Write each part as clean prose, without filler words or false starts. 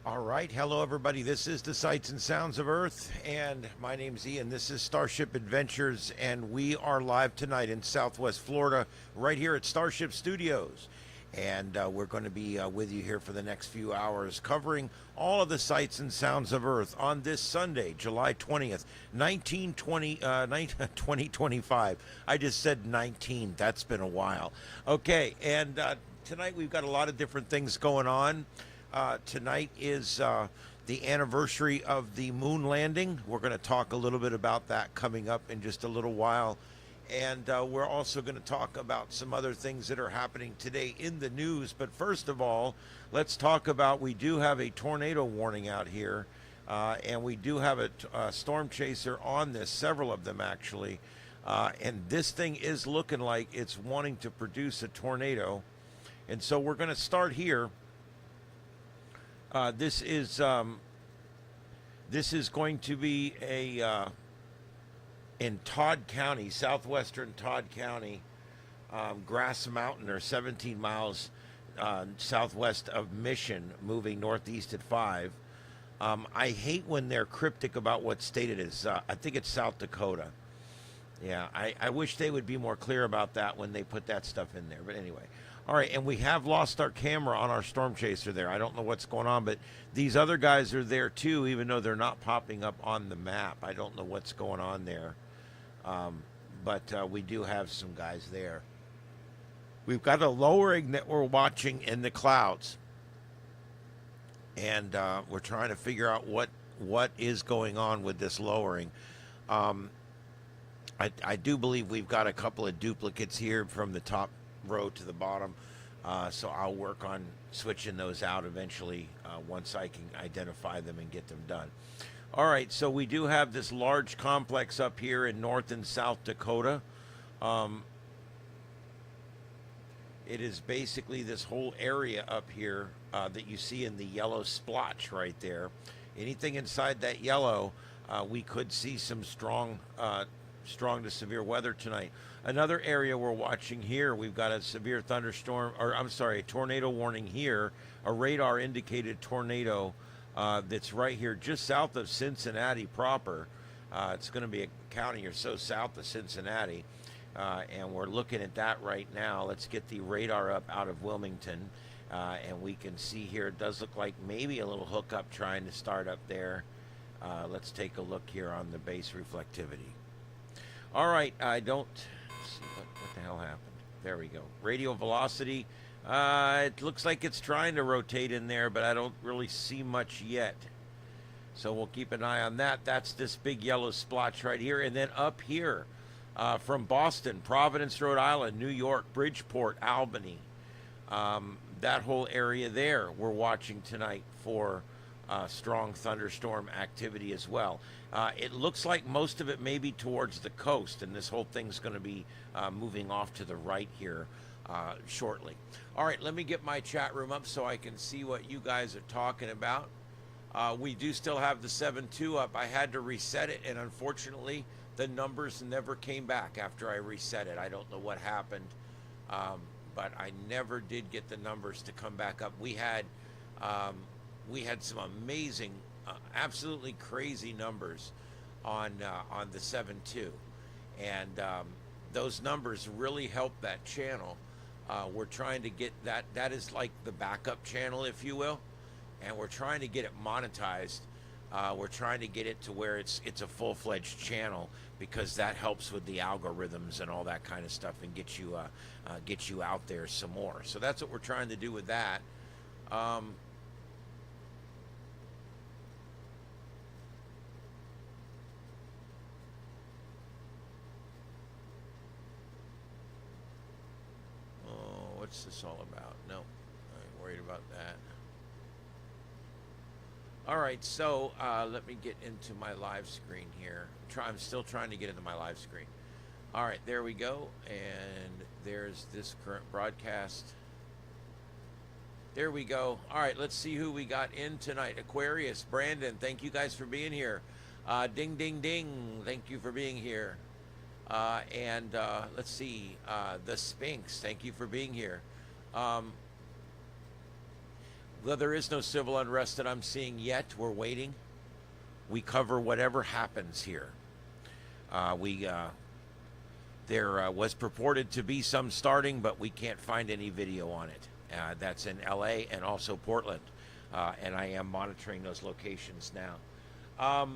All right. Hello, everybody. This is the Sights and Sounds of Earth, and my name's Ian. This is Starship Adventures, and we are live tonight in Southwest Florida, right here at Starship Studios. And we're going to be with you here for the next few hours, covering all of the sights and sounds of Earth on this Sunday, July 20th, 2025. I just said 19. That's been a while. Okay, and tonight we've got a lot of different things going on. Tonight is the anniversary of the moon landing. We're going to talk a little bit about that coming up in just a little while. And we're also going to talk about some other things that are happening today in the news. But first of all, let's talk about, we do have a tornado warning out here. And we do have a storm chaser on this, several of them actually. And this thing is looking like it's wanting to produce a tornado. And so we're going to start here. This is going to be in Todd County, southwestern Todd County, Grass Mountain, or 17 miles southwest of Mission, moving northeast at 5. I hate when they're cryptic about what state it is. I think it's South Dakota. Yeah, I wish they would be more clear about that when they put that stuff in there. But anyway. All right, and we have lost our camera on our storm chaser there. I don't know what's going on, but these other guys are there too, even though they're not popping up on the map. I don't know what's going on there. But we do have some guys there. We've got a lowering that we're watching in the clouds. And we're trying to figure out what is going on with this lowering. I do believe we've got a couple of duplicates here from the top row to the bottom, so I'll work on switching those out eventually once I can identify them and get them done. All right, so we do have this large complex up here in North and South Dakota. It is basically this whole area up here that you see in the yellow splotch right there. Anything inside that yellow, we could see some strong to severe weather tonight. Another area we're watching here, we've got a severe thunderstorm, or I'm sorry, a tornado warning here, a radar indicated tornado that's right here just south of Cincinnati proper. It's going to be a county or so south of Cincinnati, and we're looking at that right now. Let's get the radar up out of Wilmington, and we can see here it does look like maybe a little hookup trying to start up there. Let's take a look here on the base reflectivity. All right, I don't see what the hell happened. There we go. Radial velocity. It looks like it's trying to rotate in there, but I don't really see much yet. So we'll keep an eye on that. That's this big yellow splotch right here. And then up here from Boston, Providence, Rhode Island, New York, Bridgeport, Albany. That whole area there we're watching tonight for strong thunderstorm activity as well. It looks like most of it may be towards the coast, and this whole thing's going to be moving off to the right here shortly. All right, let me get my chat room up so I can see what you guys are talking about. We do still have the 7.2 up. I had to reset it, and unfortunately, the numbers never came back after I reset it. I don't know what happened, but I never did get the numbers to come back up. We had some amazing, absolutely crazy numbers on the 7.2, and those numbers really help that channel. We're trying to get that. That is like the backup channel, if you will, and we're trying to get it monetized. We're trying to get it to where it's a full-fledged channel, because that helps with the algorithms and all that kind of stuff, and get you out there some more. So that's what we're trying to do with that. What's this all about? No, I ain't worried about that. All right, so let me get into my live screen here. I'm still trying to get into my live screen. All right, there we go. And there's this current broadcast. There we go. All right, let's see who we got in tonight. Aquarius, Brandon, thank you guys for being here. Ding, ding, ding, thank you for being here. And let's see, the Sphinx, thank you for being here. Well, there is no civil unrest that I'm seeing yet. We're waiting. We cover whatever happens here. We There was purported to be some starting, but we can't find any video on it. That's in LA and also Portland. And I am monitoring those locations now.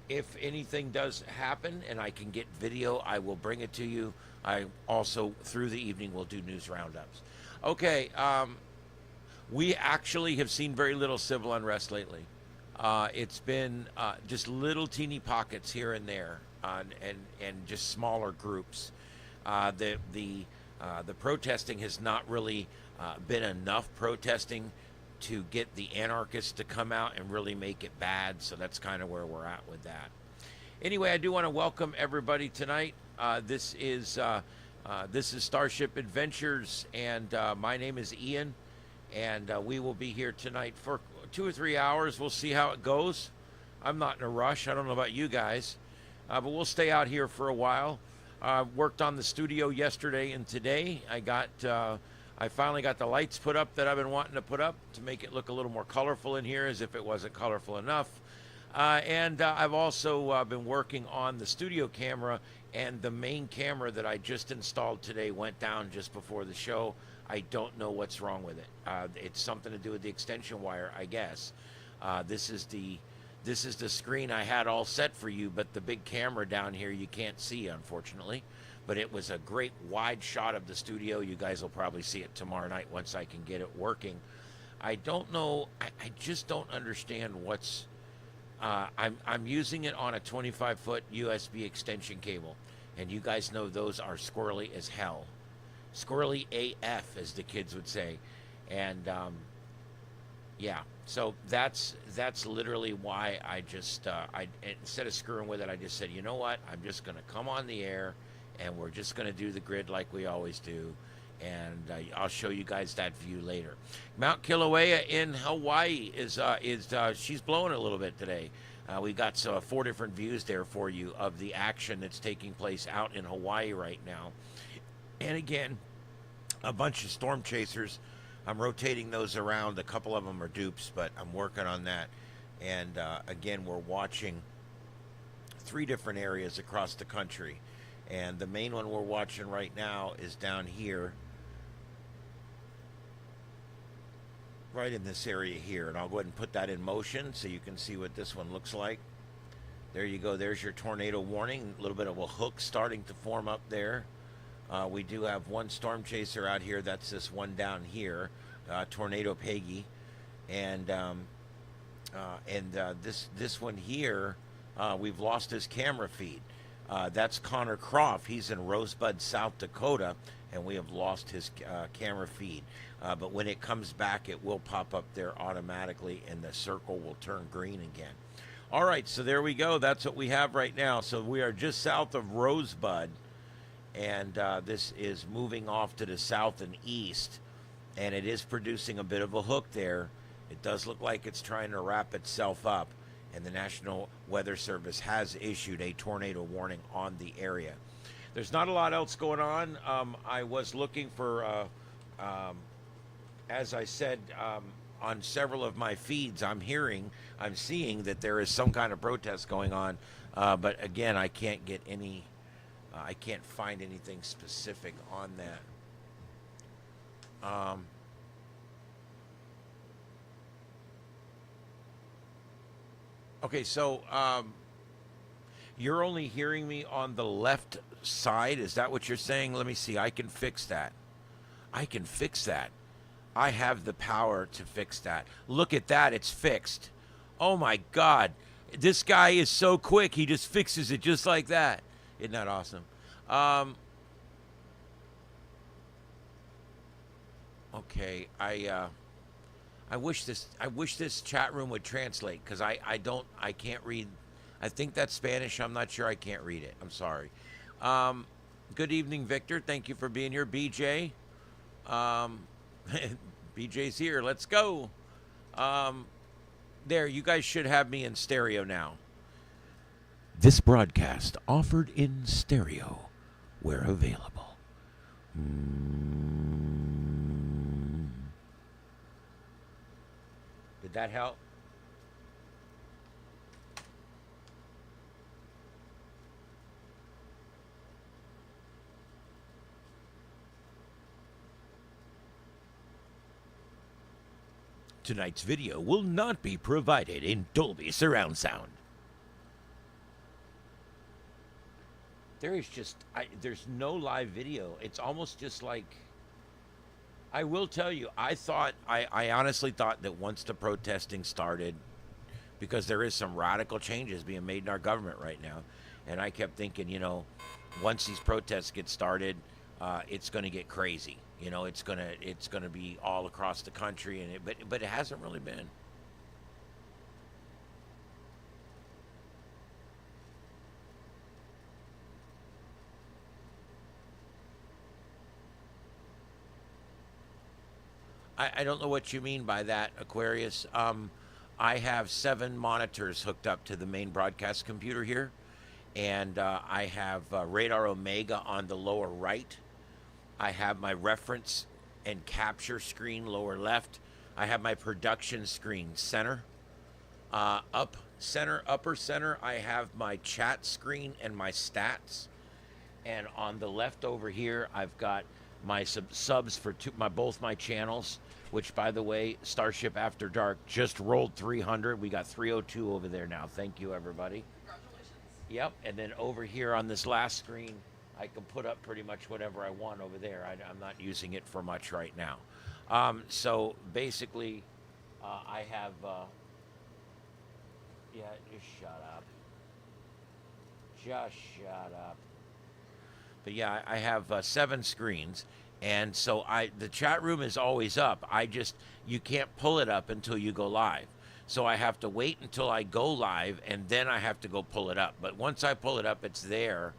If anything does happen and I can get video, I will bring it to you. I also, through the evening, will do news roundups. Okay, we actually have seen very little civil unrest lately. It's been just little teeny pockets here and there, and just smaller groups. The protesting has not really been enough protesting to get the anarchists to come out and really make it bad. So that's kind of where we're at with that. Anyway, I do want to welcome everybody tonight. This is Starship Adventures, and my name is Ian, and we will be here tonight for 2 or 3 hours. We'll see how it goes. I'm not in a rush. I don't know about you guys, but we'll stay out here for a while. Worked on the studio yesterday and today. I finally got the lights put up that I've been wanting to put up to make it look a little more colorful in here, as if it wasn't colorful enough. And I've also been working on the studio camera, and the main camera that I just installed today went down just before the show. I don't know what's wrong with it. It's something to do with the extension wire, I guess. This is the screen I had all set for you, but the big camera down here you can't see, unfortunately. But it was a great wide shot of the studio. You guys will probably see it tomorrow night once I can get it working. I don't know. I just don't understand what's. I'm using it on a 25-foot USB extension cable, and you guys know those are squirrely as hell, squirrely AF, as the kids would say, and yeah. So that's literally why I just instead of screwing with it, I just said, you know what? I'm just going to come on the air, and we're just going to do the grid like we always do, and I'll show you guys that view later. Mount Kilauea in Hawaii is she's blowing a little bit today. We've got 4 different views there for you of the action that's taking place out in Hawaii right now. And again, a bunch of storm chasers. I'm rotating those around. A couple of them are dupes, but I'm working on that. And again, we're watching 3 different areas across the country. And the main one we're watching right now is down here, right in this area here. And I'll go ahead and put that in motion so you can see what this one looks like. There you go. There's your tornado warning. A little bit of a hook starting to form up there. We do have one storm chaser out here. That's this one down here, Tornado Peggy. And this one here, we've lost his camera feed. That's Connor Croft. He's in Rosebud, South Dakota, and we have lost his camera feed. But when it comes back, it will pop up there automatically, and the circle will turn green again. All right, so there we go. That's what we have right now. So we are just south of Rosebud, and this is moving off to the south and east, and it is producing a bit of a hook there. It does look like it's trying to wrap itself up, and the National Weather Service has issued a tornado warning on the area. There's not a lot else going on. I was looking for, as I said, on several of my feeds, I'm seeing that there is some kind of protest going on, but again, I can't get any, I can't find anything specific on that. Okay, so you're only hearing me on the left side. Is that what you're saying? Let me see. I can fix that. I can fix that. I have the power to fix that. Look at that. It's fixed. Oh, my God. This guy is so quick. He just fixes it just like that. Isn't that awesome? Okay. I wish this chat room would translate, because I can't read. I think that's Spanish. I'm not sure. I can't read it. I'm sorry. Good evening, Victor. Thank you for being here. BJ. BJ's here. Let's go. There, you guys should have me in stereo now. This broadcast offered in stereo where available. Did that help? Tonight's video will not be provided in Dolby surround sound. There is just, there's no live video. It's almost just like, I will tell you, I honestly thought that once the protesting started, because there is some radical changes being made in our government right now, and I kept thinking, once these protests get started, it's going to get crazy. It's gonna be all across the country, but it hasn't really been. I don't know what you mean by that, Aquarius. I have 7 monitors hooked up to the main broadcast computer here, and I have Radar Omega on the lower right. I have my reference and capture screen lower left. I have my production screen center. Upper center, I have my chat screen and my stats. And on the left over here, I've got my subs for both my channels, which, by the way, Starship After Dark just rolled 300. We got 302 over there now. Thank you, everybody. Congratulations. Yep, and then over here on this last screen, I can put up pretty much whatever I want over there. I'm not using it for much right now. So basically, I have... yeah, just shut up. Just shut up. But yeah, I have 7 screens, and so the chat room is always up. You can't pull it up until you go live. So I have to wait until I go live, and then I have to go pull it up. But once I pull it up, it's there,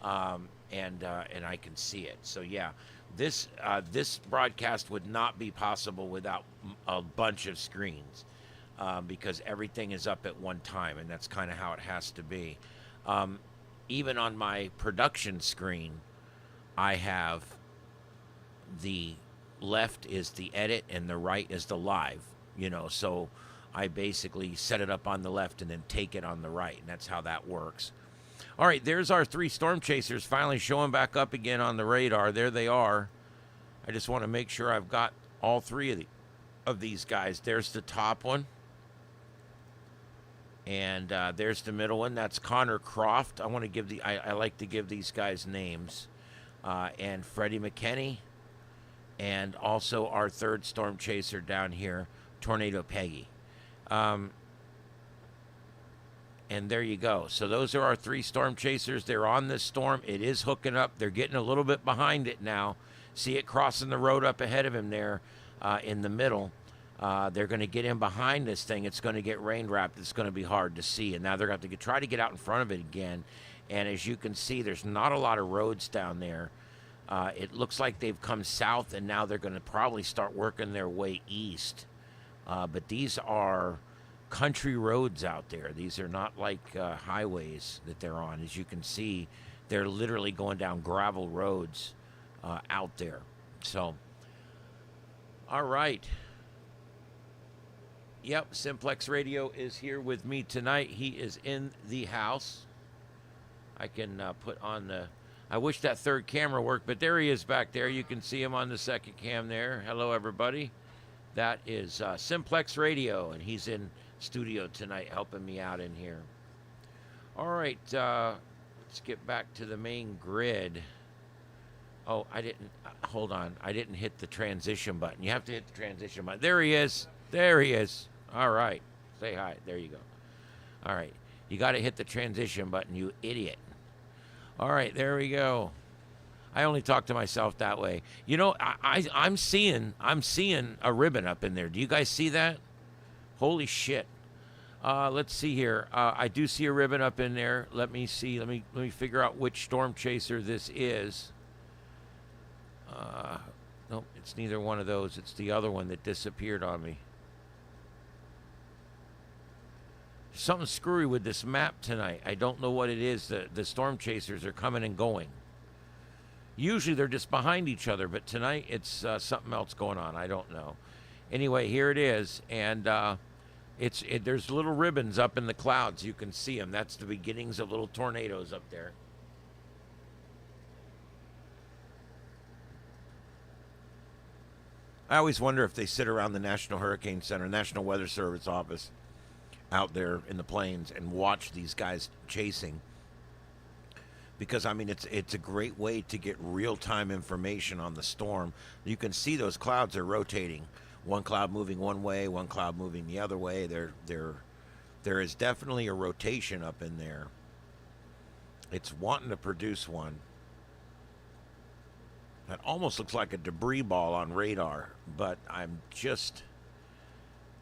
and I can see it. So yeah, this broadcast would not be possible without a bunch of screens, because everything is up at one time, and that's kind of how it has to be. Even on my production screen, I have the left is the edit and the right is the live, so I basically set it up on the left and then take it on the right, and that's how that works. All right, there's our 3 storm chasers finally showing back up again on the radar. There they are. I just want to make sure I've got all 3 of these guys. There's the top one. And there's the middle one. That's Connor Croft. I like to give these guys names. And Freddie McKinney. And also our 3rd storm chaser down here, Tornado Peggy. And there you go. So those are our 3 storm chasers. They're on this storm. It is hooking up. They're getting a little bit behind it now. See it crossing the road up ahead of him there in the middle. They're going to get in behind this thing. It's going to get rain wrapped. It's going to be hard to see. And now they're going to have to try to get out in front of it again. And as you can see, there's not a lot of roads down there. It looks like they've come south, and now they're going to probably start working their way east. But these are country roads out there. These are not like highways that they're on. As you can see, they're literally going down gravel roads out there. So, all right. Yep, Simplex Radio is here with me tonight. He is in the house. I can put on the... I wish that 3rd camera worked, but there he is back there. You can see him on the 2nd cam there. Hello, everybody. That is Simplex Radio, and he's in studio tonight helping me out in here. All right, let's get back to the main grid. Oh, I didn't... hold on. I didn't hit the transition button. You have to hit the transition button. There he is. There he is. All right. Say hi. There you go. All right. You got to hit the transition button, you idiot. All right. There we go. I only talk to myself that way. I'm seeing a ribbon up in there. Do you guys see that? Holy shit. Let's see here. I do see a ribbon up in there. Let me see. Let me figure out which storm chaser this is. Nope, it's neither one of those. It's the other one that disappeared on me. Something screwy with this map tonight. I don't know what it is. The storm chasers are coming and going. Usually they're just behind each other, but tonight it's something else going on. I don't know. Anyway, here it is. And There's little ribbons up in the clouds. You can see them. That's the beginnings of little tornadoes up there. I always wonder if they sit around the National Hurricane Center, National Weather Service office out there in the plains and watch these guys chasing. Because I mean, it's a great way to get real time information on the storm. You can see those clouds are rotating. One cloud moving one way, one cloud moving the other way. There is definitely a rotation up in there. It's wanting to produce one. That almost looks like a debris ball on radar, but I'm just...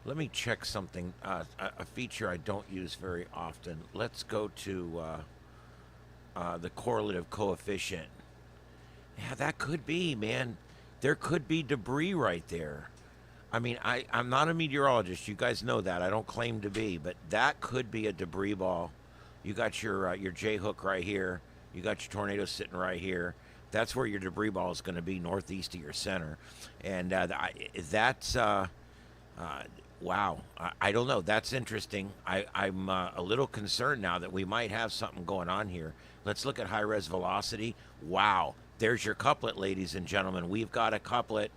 Let me check something, a feature I don't use very often. Let's go to the correlative coefficient. Yeah, that could be, man. There could be debris right there. I mean, I'm not a meteorologist. You guys know that. I don't claim to be, but that could be a debris ball. You got your J-hook right here. You got your tornado sitting right here. That's where your debris ball is going to be, northeast of your center. And that's, wow. I don't know. That's interesting. I'm a little concerned now that we might have something going on here. Let's look at high-res velocity. Wow. There's your couplet, ladies and gentlemen. We've got a couplet.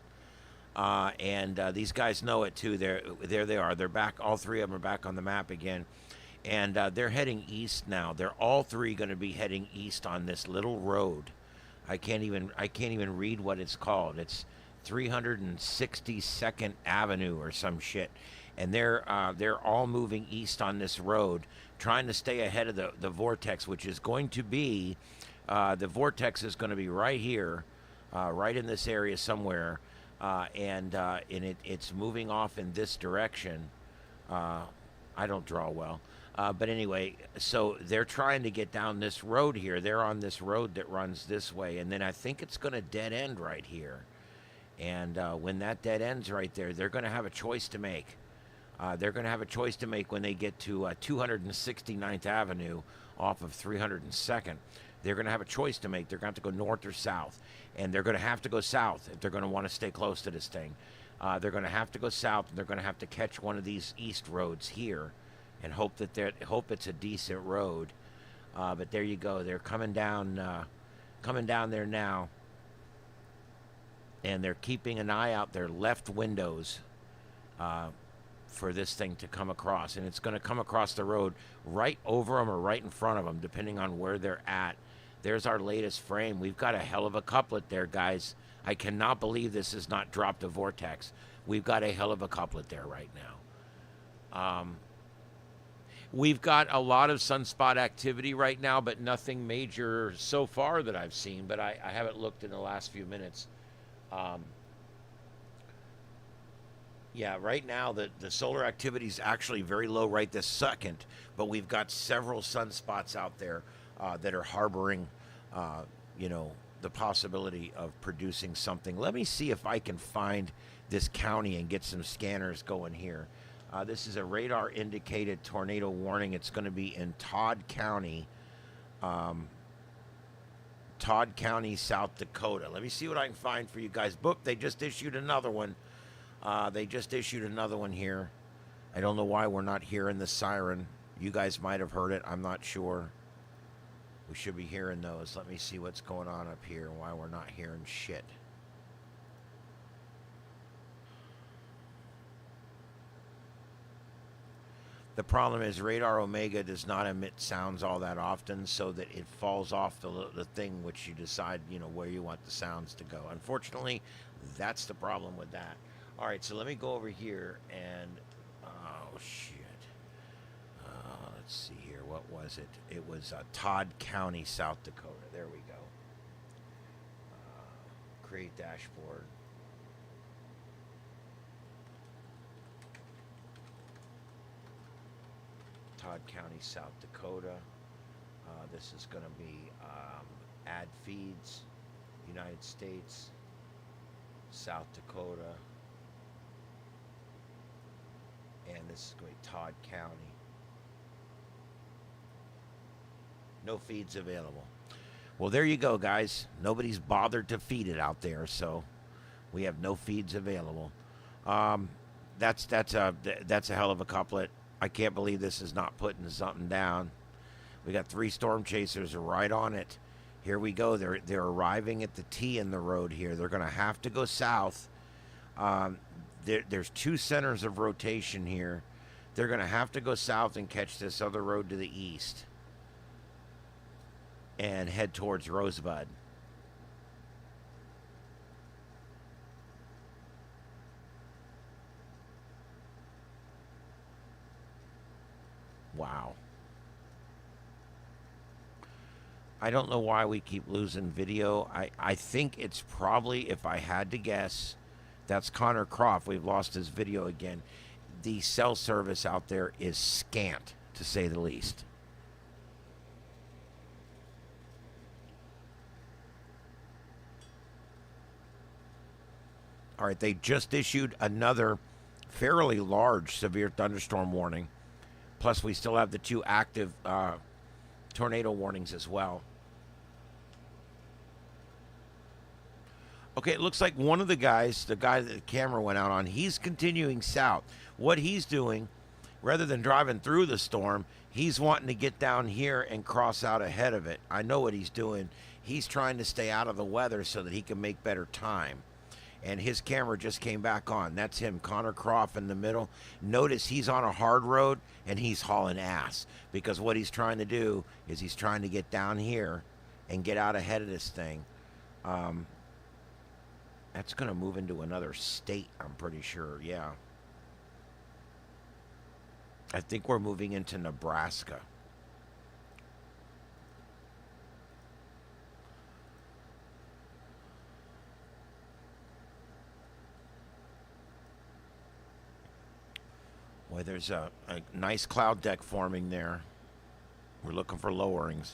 And these guys know it, too. There they are. They're back. All three of them are back on the map again. And they're heading east now. They're all three going to be heading east on this little road. I can't even read what it's called. It's 362nd Avenue or some shit. And they're all moving east on this road, trying to stay ahead of the vortex, which is going to be, the vortex is going to be right here, right in this area somewhere. And it's moving off in this direction. I don't draw well. But anyway, so they're trying to get down this road here. They're on this road that runs this way. And then I think it's going to dead end right here. And when that dead ends right there, they're going to have a choice to make. They're going to have a choice to make when they get to 269th Avenue off of 302nd. They're going to have a choice to make. They're going to have to go north or south. And they're going to have to go south if they're going to want to stay close to this thing. They're going to have to go south, and they're going to have to catch one of these east roads here and hope it's a decent road. But there you go. They're coming down there now. And they're keeping an eye out their left windows for this thing to come across. And it's going to come across the road right over them or right in front of them, depending on where they're at. There's our latest frame. We've got a hell of a couplet there, guys. I cannot believe this has not dropped a vortex. We've got a hell of a couplet there right now. We've got a lot of sunspot activity right now, but nothing major so far that I've seen. But I haven't looked in the last few minutes. Yeah, right now the solar activity is actually very low right this second, but we've got several sunspots out there that are harboring, the possibility of producing something. Let me see if I can find this county and get some scanners going here. This is a radar indicated tornado warning. It's going to be in Todd County, South Dakota. Let me see what I can find for you guys. Boop, they just issued another one. Here. I don't know why we're not hearing the siren. You guys might have heard it. I'm not sure. We should be hearing those. Let me see what's going on up here and why we're not hearing shit. The problem is Radar Omega does not emit sounds all that often, so that it falls off the thing which you decide, where you want the sounds to go. Unfortunately, that's the problem with that. All right, so let me go over here and, oh, shit. Let's see here. What was it? It was Todd County, South Dakota. There we go. Create dashboard. Todd County, South Dakota. This is going to be add feeds, United States, South Dakota. And this is going to be Todd County. No feeds available. Well, there you go, guys. Nobody's bothered to feed it out there, so we have no feeds available. that's a hell of a couplet. I can't believe this is not putting something down. We got 3 storm chasers right on it. Here we go. They're arriving at the T in the road here. They're going to have to go south. There's 2 centers of rotation here. They're going to have to go south and catch this other road to the east and head towards Rosebud. Wow. I don't know why we keep losing video. I think it's probably, if I had to guess, that's Connor Croft. We've lost his video again. The cell service out there is scant, to say the least. All right, they just issued another fairly large severe thunderstorm warning. Plus, we still have the 2 active tornado warnings as well. Okay, it looks like one of the guys, the guy that the camera went out on, he's continuing south. What he's doing, rather than driving through the storm, he's wanting to get down here and cross out ahead of it. I know what he's doing. He's trying to stay out of the weather so that he can make better time. And his camera just came back on. That's him, Connor Croft in the middle. Notice he's on a hard road and he's hauling ass, because what he's trying to do is he's trying to get down here and get out ahead of this thing. That's going to move into another state, I'm pretty sure. Yeah. I think we're moving into Nebraska. Boy, there's a nice cloud deck forming there. We're looking for lowerings.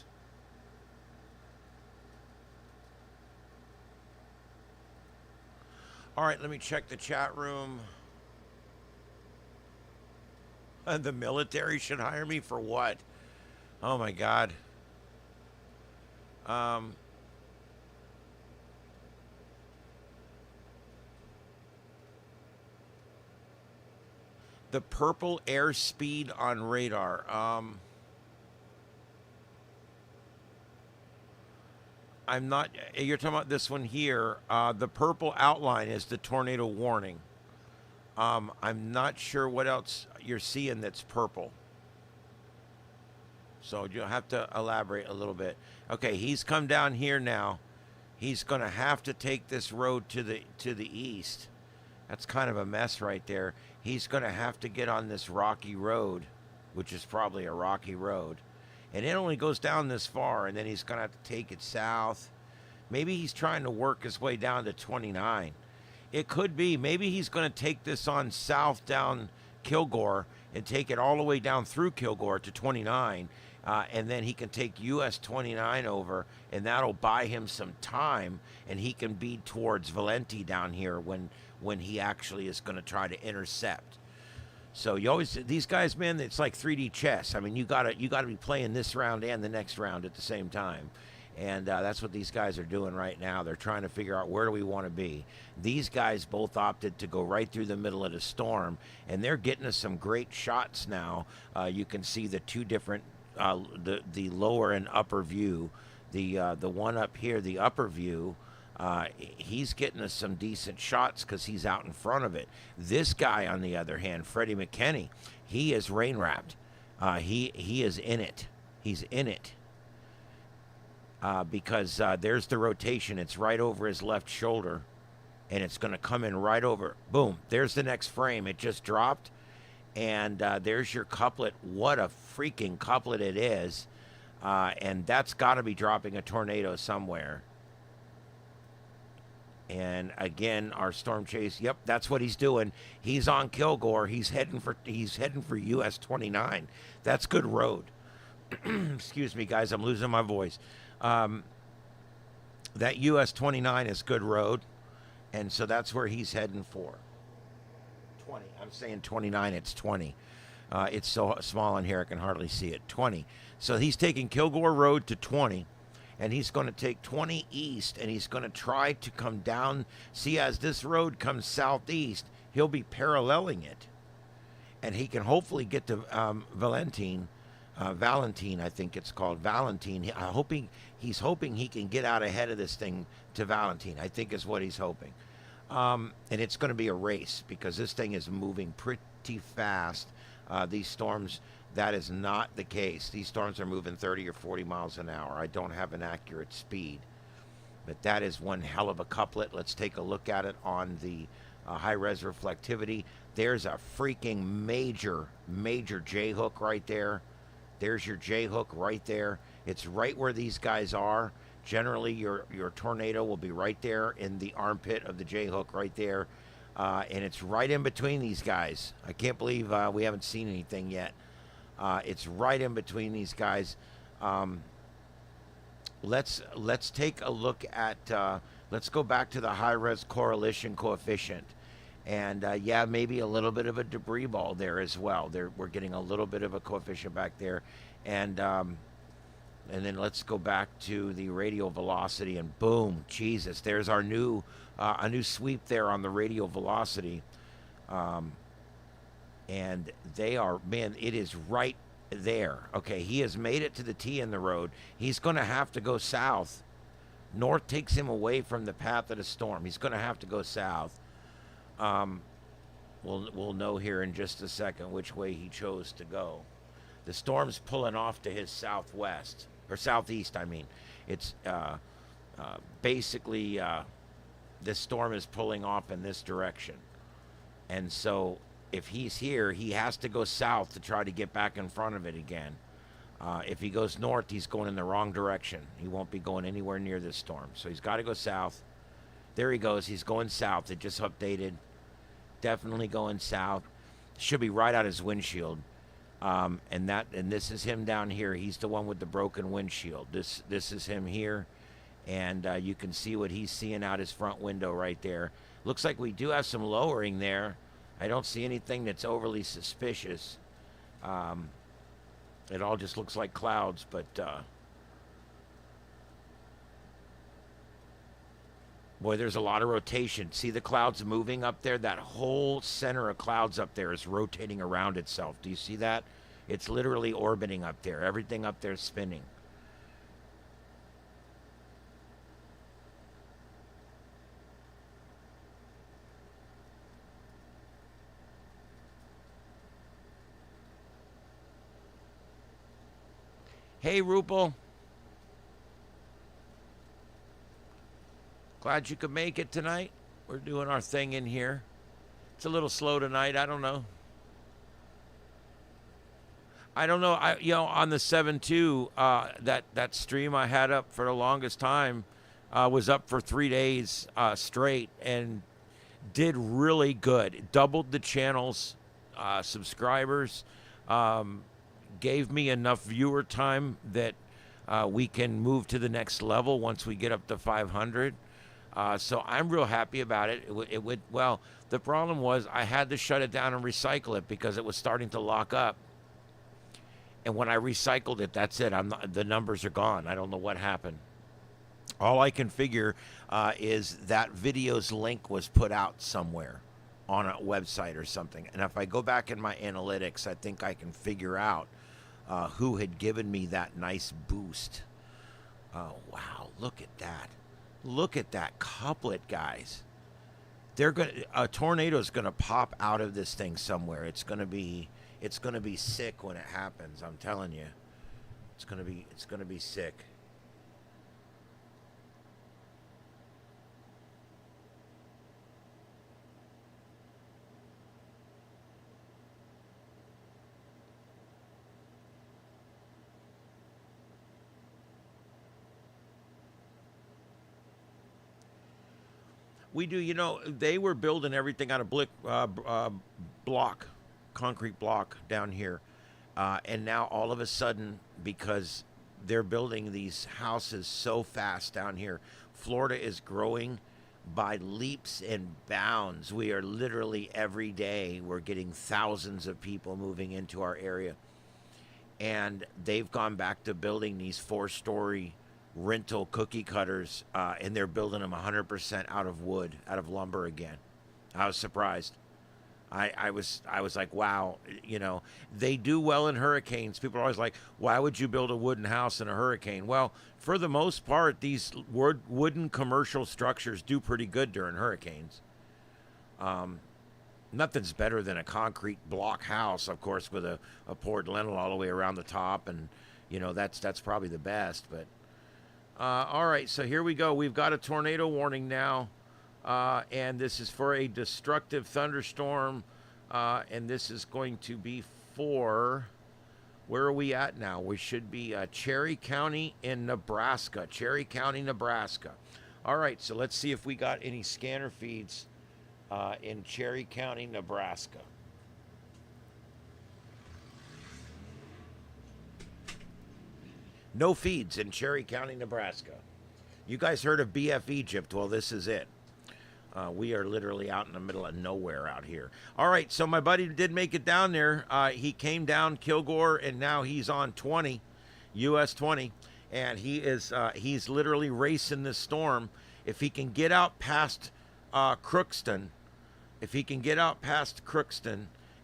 All right, let me check the chat room. The military should hire me for what? Oh my God. The purple airspeed on radar. I'm not, you're talking about this one here. The purple outline is the tornado warning. I'm not sure what else you're seeing that's purple. So you'll have to elaborate a little bit. Okay, he's come down here now. He's going to have to take this road to the east. That's kind of a mess right there. He's going to have to get on this rocky road, which is probably a rocky road. And it only goes down this far, and then he's going to have to take it south. Maybe he's trying to work his way down to 29. It could be. Maybe he's going to take this on south down Kilgore and take it all the way down through Kilgore to 29. And then he can take US 29 over, and that'll buy him some time, and he can be towards Valenti down here when he actually is going to try to intercept. So you always, these guys, man, it's like 3D chess. I mean, you gotta be playing this round and the next round at the same time. And that's what these guys are doing right now. They're trying to figure out, where do we want to be? These guys both opted to go right through the middle of the storm, and they're getting us some great shots now. You can see the 2 different, the lower and upper view. The one up here, the upper view, he's getting us some decent shots because he's out in front of it. This guy, on the other hand, Freddie McKinney, he is rain wrapped. He is in it. He's in it. Because there's the rotation. It's right over his left shoulder, and it's going to come in right over. Boom. There's the next frame. It just dropped, and there's your couplet. What a freaking couplet it is. And that's got to be dropping a tornado somewhere. And again, our storm chase. Yep, that's what he's doing. He's on Kilgore. He's heading for US 29. That's good road. Excuse me, guys. I'm losing my voice. That US 29 is good road, and so that's where he's heading for. 20. I'm saying 29. It's 20. It's so small in here I can hardly see it. 20. So he's taking Kilgore Road to 20. And he's going to take 20 east, and he's going to try to come down. See, as this road comes southeast, he'll be paralleling it, and he can hopefully get to Valentine, I think it's called Valentine. He's hoping he can get out ahead of this thing to Valentine. I think is what he's hoping, and it's going to be a race because this thing is moving pretty fast. These storms, that is not the case. These storms are moving 30 or 40 miles an hour. I don't have an accurate speed, but that is one hell of a couplet. Let's take a look at it on the high-res reflectivity. There's a freaking major J-hook right there. There's your J-hook right there. It's right where these guys are. Generally, your tornado will be right there in the armpit of the J-hook right there. And it's right in between these guys. I can't believe we haven't seen anything yet. It's right in between these guys. Let's take a look at, let's go back to the high-res correlation coefficient. And yeah, maybe a little bit of a debris ball there as well. We're getting a little bit of a coefficient back there. And then let's go back to the radial velocity, and boom, Jesus, there's our new a new sweep there on the radial velocity. And they are, man, it is right there. Okay, he has made it to the T in the road. He's going to have to go south. North takes him away from the path of the storm. He's going to have to go south. We'll know here in just a second which way he chose to go. The storm's pulling off to his southwest, or southeast, I mean. It's basically this storm is pulling off in this direction. And so if he's here, he has to go south to try to get back in front of it again. If he goes north, he's going in the wrong direction. He won't be going anywhere near this storm. So he's got to go south. There he goes. He's going south. It just updated. Definitely going south. Should be right out his windshield. And this is him down here. He's the one with the broken windshield. This is him here. And you can see what he's seeing out his front window right there. Looks like we do have some lowering there. I don't see anything that's overly suspicious. It all just looks like clouds, but boy, there's a lot of rotation. See the clouds moving up there? That whole center of clouds up there is rotating around itself. Do you see that? It's literally orbiting up there. Everything up there is spinning. Hey, Rupal. Glad you could make it tonight. We're doing our thing in here. It's a little slow tonight. I don't know. On the 7.2, that stream I had up for the longest time was up for 3 days straight and did really good. It doubled the channel's subscribers. Gave me enough viewer time that we can move to the next level once we get up to 500. So I'm real happy about it. Well, the problem was I had to shut it down and recycle it because it was starting to lock up. And when I recycled it, that's it. The numbers are gone. I don't know what happened. All I can figure is that video's link was put out somewhere on a website or something. And if I go back in my analytics, I think I can figure out who had given me that nice boost. Oh, wow. Look at that. Look at that couplet, guys. A tornado's going to pop out of this thing somewhere. It's going to be sick when it happens. I'm telling you. It's going to be sick. We do, they were building everything out of concrete block down here. And now all of a sudden, because they're building these houses so fast down here, Florida is growing by leaps and bounds. We are literally every day, we're getting thousands of people moving into our area. And they've gone back to building these 4-story rental cookie cutters, and they're building them 100% out of wood, out of lumber again. I was surprised. I was like, wow, you know, they do well in hurricanes. People are always like, why would you build a wooden house in a hurricane? Well, for the most part, these wooden commercial structures do pretty good during hurricanes. Nothing's better than a concrete block house, of course, with a poured lintel all the way around the top, and you know that's probably the best. But all right, so here we go. We've got a tornado warning now, and this is for a destructive thunderstorm, and this is going to be for. Where are we at now? We should be Cherry County in Nebraska. Cherry County, Nebraska. All right, so let's see if we got any scanner feeds in Cherry County, Nebraska. No feeds in Cherry County, Nebraska. You guys heard of BF Egypt? Well, this is it. We are literally out in the middle of nowhere out here. All right, so my buddy did make it down there. He came down Kilgore, and now he's on 20, US 20, and he's literally racing this storm. If he can get out past Crookston,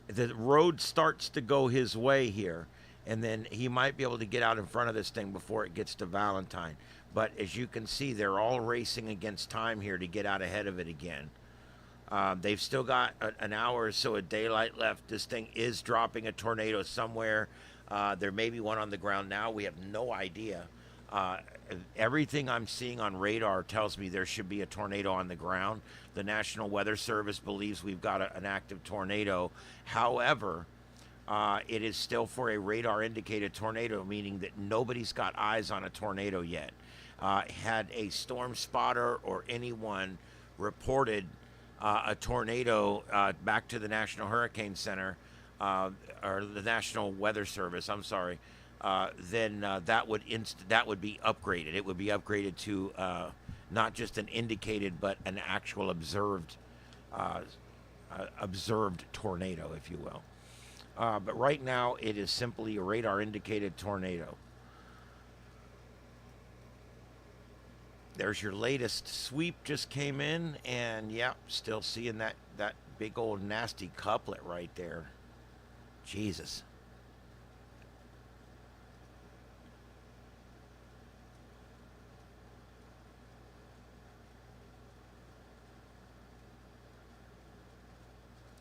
the road starts to go his way here, and then he might be able to get out in front of this thing before it gets to Valentine. But as you can see, they're all racing against time here to get out ahead of it again. They've still got an hour or so of daylight left. This thing is dropping a tornado somewhere. There may be one on the ground now. We have no idea. Everything I'm seeing on radar tells me there should be a tornado on the ground. The National Weather Service believes we've got an active tornado. However, it is still for a radar indicated tornado, meaning that nobody's got eyes on a tornado yet. Had a storm spotter or anyone reported a tornado back to the National Hurricane Center or the National Weather Service, I'm sorry, then that would be upgraded. It would be upgraded to not just an indicated, but an actual observed tornado, if you will. But right now, it is simply a radar indicated tornado. There's your latest sweep just came in, and yep, still seeing that big old nasty couplet right there. Jesus.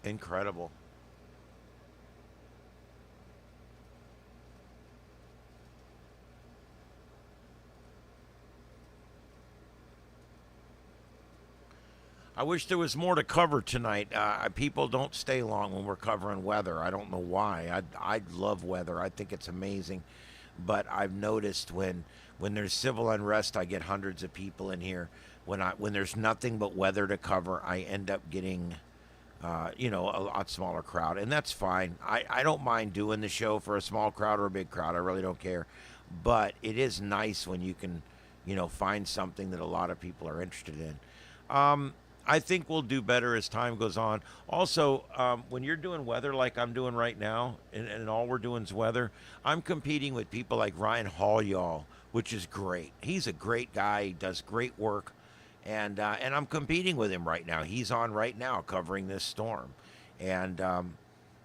Incredible. I wish there was more to cover tonight. People don't stay long when we're covering weather. I don't know why. I love weather. I think it's amazing. But I've noticed when there's civil unrest, I get hundreds of people in here. When there's nothing but weather to cover, I end up getting, a lot smaller crowd, and that's fine. I don't mind doing the show for a small crowd or a big crowd. I really don't care. But it is nice when you can, find something that a lot of people are interested in. I think we'll do better as time goes on. Also, when you're doing weather like I'm doing right now, and all we're doing is weather, I'm competing with people like Ryan Hall, which is great. He's a great guy. He does great work, and I'm competing with him right now. He's on right now covering this storm, and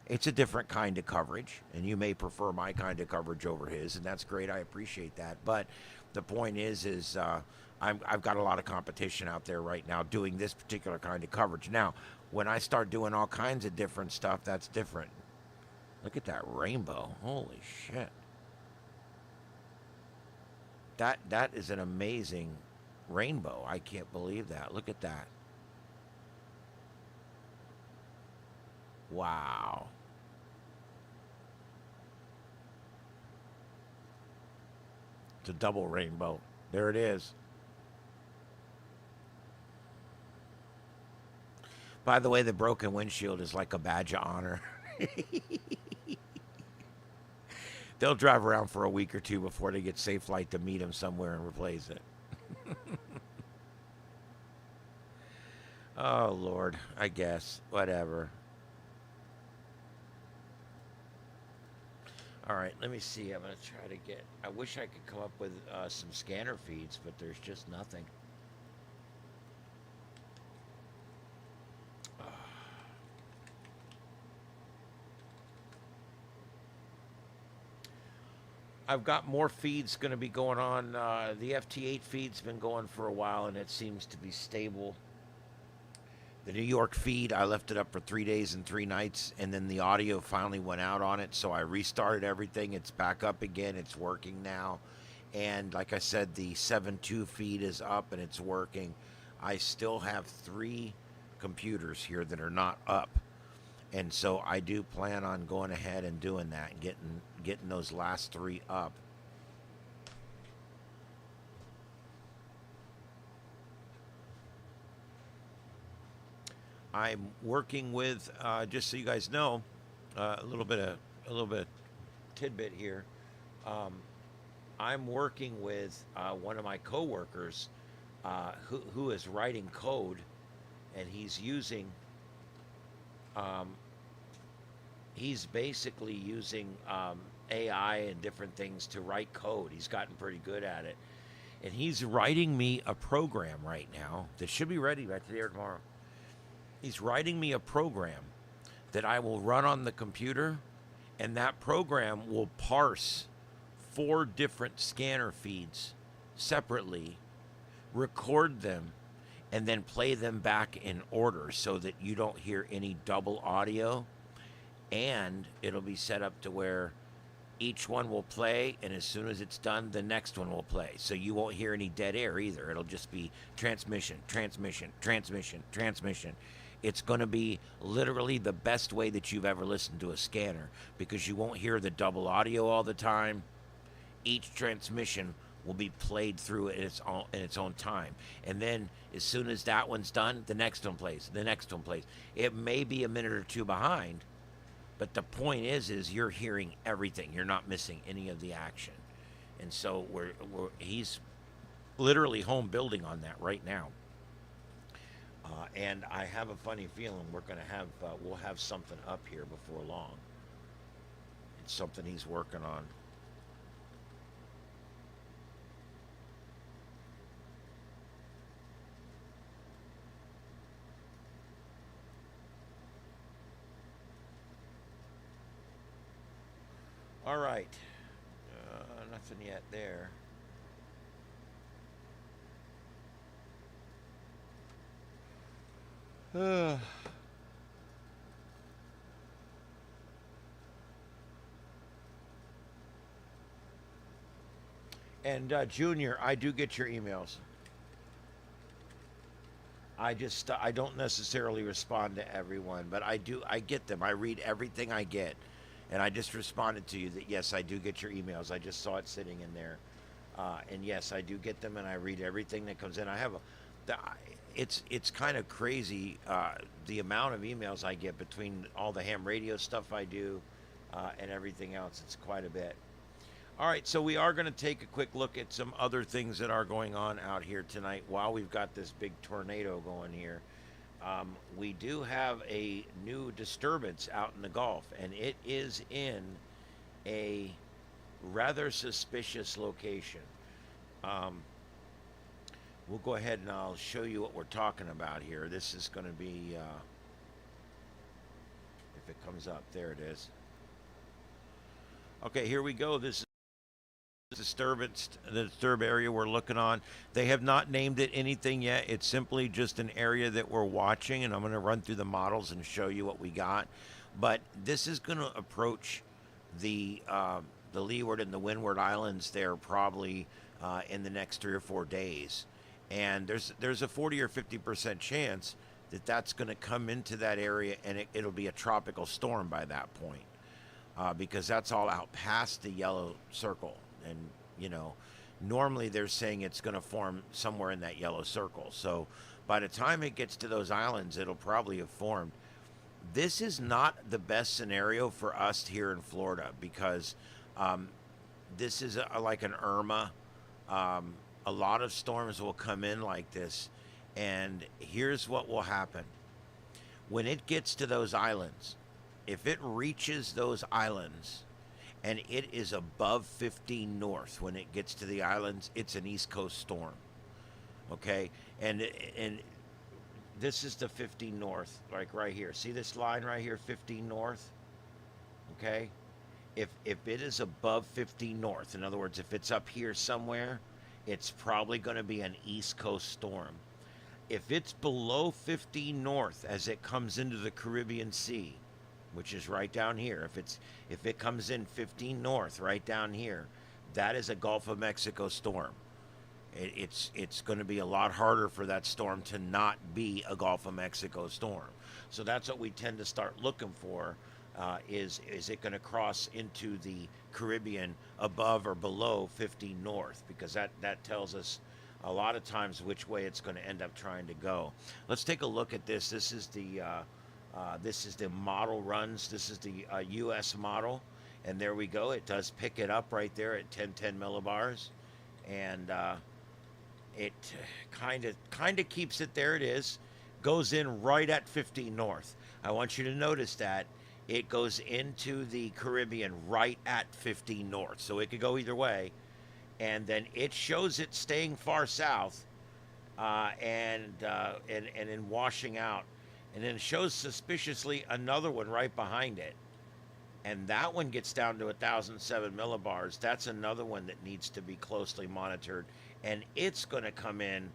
it's a different kind of coverage, and you may prefer my kind of coverage over his, and that's great. I appreciate that. But the point is I've got a lot of competition out there right now doing this particular kind of coverage. Now, when I start doing all kinds of different stuff, that's different. Look at that rainbow. Holy shit. That is an amazing rainbow. I can't believe that. Look at that. Wow. It's a double rainbow. There it is. By the way, the broken windshield is like a badge of honor. They'll drive around for a week or two before they get Safe Flight to meet him somewhere and replace it. Oh, Lord. I guess. Whatever. All right, let me see. I'm going to try to get... I wish I could come up with some scanner feeds, but there's just nothing. I've got more feeds going to be going on. The FT8 feed's been going for a while, and it seems to be stable. The New York feed, I left it up for 3 days and 3 nights, and then the audio finally went out on it, so I restarted everything. It's back up again. It's working now. And like I said, the 7.2 feed is up and it's working. I still have 3 computers here that are not up. And so I do plan on going ahead and doing that and getting those last 3 up. I'm working with, just so you guys know, a little bit of tidbit here. Um, I'm working with one of my coworkers who is writing code, and um, he's basically using AI and different things to write code. He's gotten pretty good at it, and he's writing me a program right now that should be ready by today or tomorrow. He's writing me a program that I will run on the computer, and that program will parse 4 different scanner feeds separately, record them, and then play them back in order so that you don't hear any double audio. And it'll be set up to where each one will play, and as soon as it's done, the next one will play. So you won't hear any dead air either. It'll just be transmission, transmission, transmission, transmission. It's going to be literally the best way that you've ever listened to a scanner, because you won't hear the double audio all the time. Each transmission will be played through in its own time. And then as soon as that one's done, the next one plays, the next one plays. It may be a minute or 2 behind, but the point is you're hearing everything. You're not missing any of the action. And so he's literally home building on that right now. And I have a funny feeling we'll have something up here before long. It's something he's working on. All right. Nothing yet there. And Junior, I do get your emails. I don't necessarily respond to everyone, but I get them. I read everything I get. And I just responded to you that yes, I do get your emails. I just saw it sitting in there. And yes, I do get them, and I read everything that comes in. It's kind of crazy the amount of emails I get between all the ham radio stuff I do and everything else. It's quite a bit. All right, so we are going to take a quick look at some other things that are going on out here tonight while we've got this big tornado going here. We do have a new disturbance out in the Gulf, and it is in a rather suspicious location. We'll go ahead and I'll show you what we're talking about here. This is going to be, if it comes up, there it is. Okay, here we go. This is the disturbed area we're looking on. They have not named it anything yet. It's simply just an area that we're watching, and I'm going to run through the models and show you what we got. But this is going to approach the Leeward and the Windward Islands there probably in the next 3 or 4 days. And there's a 40 or 50% chance that that's going to come into that area, and it'll be a tropical storm by that point, because that's all out past the yellow circle. And, you know, normally they're saying it's going to form somewhere in that yellow circle. So by the time it gets to those islands, it'll probably have formed. This is not the best scenario for us here in Florida, because this is like an Irma. A lot of storms will come in like this. And here's what will happen. When it gets to those islands, if it reaches those islands, and it is above 15 north when it gets to the islands, it's an East Coast storm. Okay? And this is the 15 north, like right here. See this line right here, 15 north? Okay? If it is above 50 north, in other words, if it's up here somewhere, it's probably going to be an East Coast storm. If it's below 50 north as it comes into the Caribbean Sea, which is right down here, if it comes in 15 north right down here, that is a Gulf of Mexico storm. It's going to be a lot harder for that storm to not be a Gulf of Mexico storm. So that's what we tend to start looking for. Is it going to cross into the Caribbean above or below 50 north? Because that tells us a lot of times which way it's going to end up trying to go. Let's take a look at this. This is the model runs. This is the U.S. model, and there we go. It does pick it up right there at 1010 millibars, and it kind of keeps it there. It is goes in right at 50 north. I want you to notice that it goes into the Caribbean right at 50 north, so it could go either way. And then it shows it staying far south, and in washing out, and then it shows suspiciously another one right behind it, and that one gets down to 1,007 millibars. That's another one that needs to be closely monitored, and it's going to come in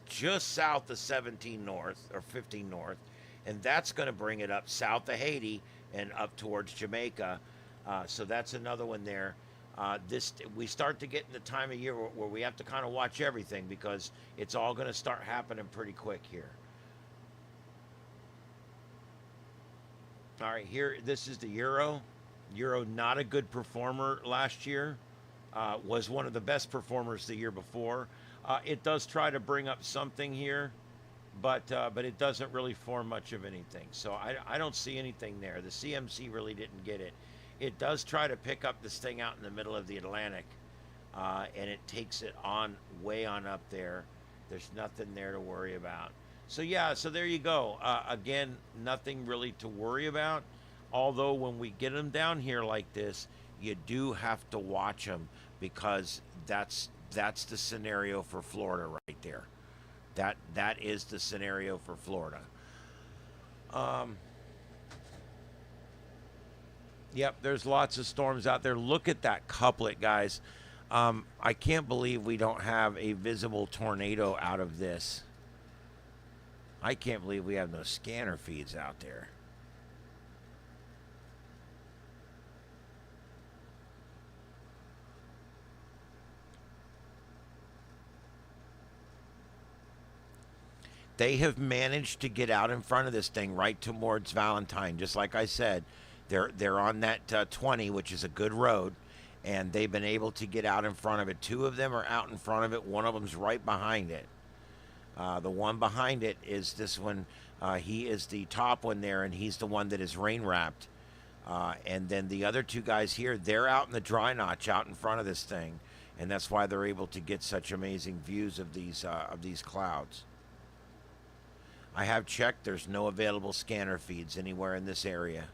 just south of 17 north or 15 north, and that's going to bring it up south of Haiti and up towards Jamaica. So that's another one there. We start to get in the time of year where we have to kind of watch everything, because it's all going to start happening pretty quick here. All right, here, this is the Euro. Euro, not a good performer last year. Was one of the best performers the year before. It does try to bring up something here, but it doesn't really form much of anything. So I don't see anything there. The CMC really didn't get it. It does try to pick up this thing out in the middle of the Atlantic, and it takes it on way on up there. There's nothing there to worry about. So yeah, so there you go. Again, nothing really to worry about. Although when we get them down here like this, you do have to watch them, because that's the scenario for Florida right there. That is the scenario for Florida. Yep, there's lots of storms out there. Look at that couplet, guys. I can't believe we don't have a visible tornado out of this. I can't believe we have no scanner feeds out there. They have managed to get out in front of this thing right towards Valentine. Just like I said, they're on that 20, which is a good road, and they've been able to get out in front of it. Two of them are out in front of it. One of them's right behind it. The one behind it is this one. He is the top one there, and he's the one that is rain wrapped. And then the other two guys here, they're out in the dry notch out in front of this thing, and that's why they're able to get such amazing views of these clouds. I have checked. There's no available scanner feeds anywhere in this area.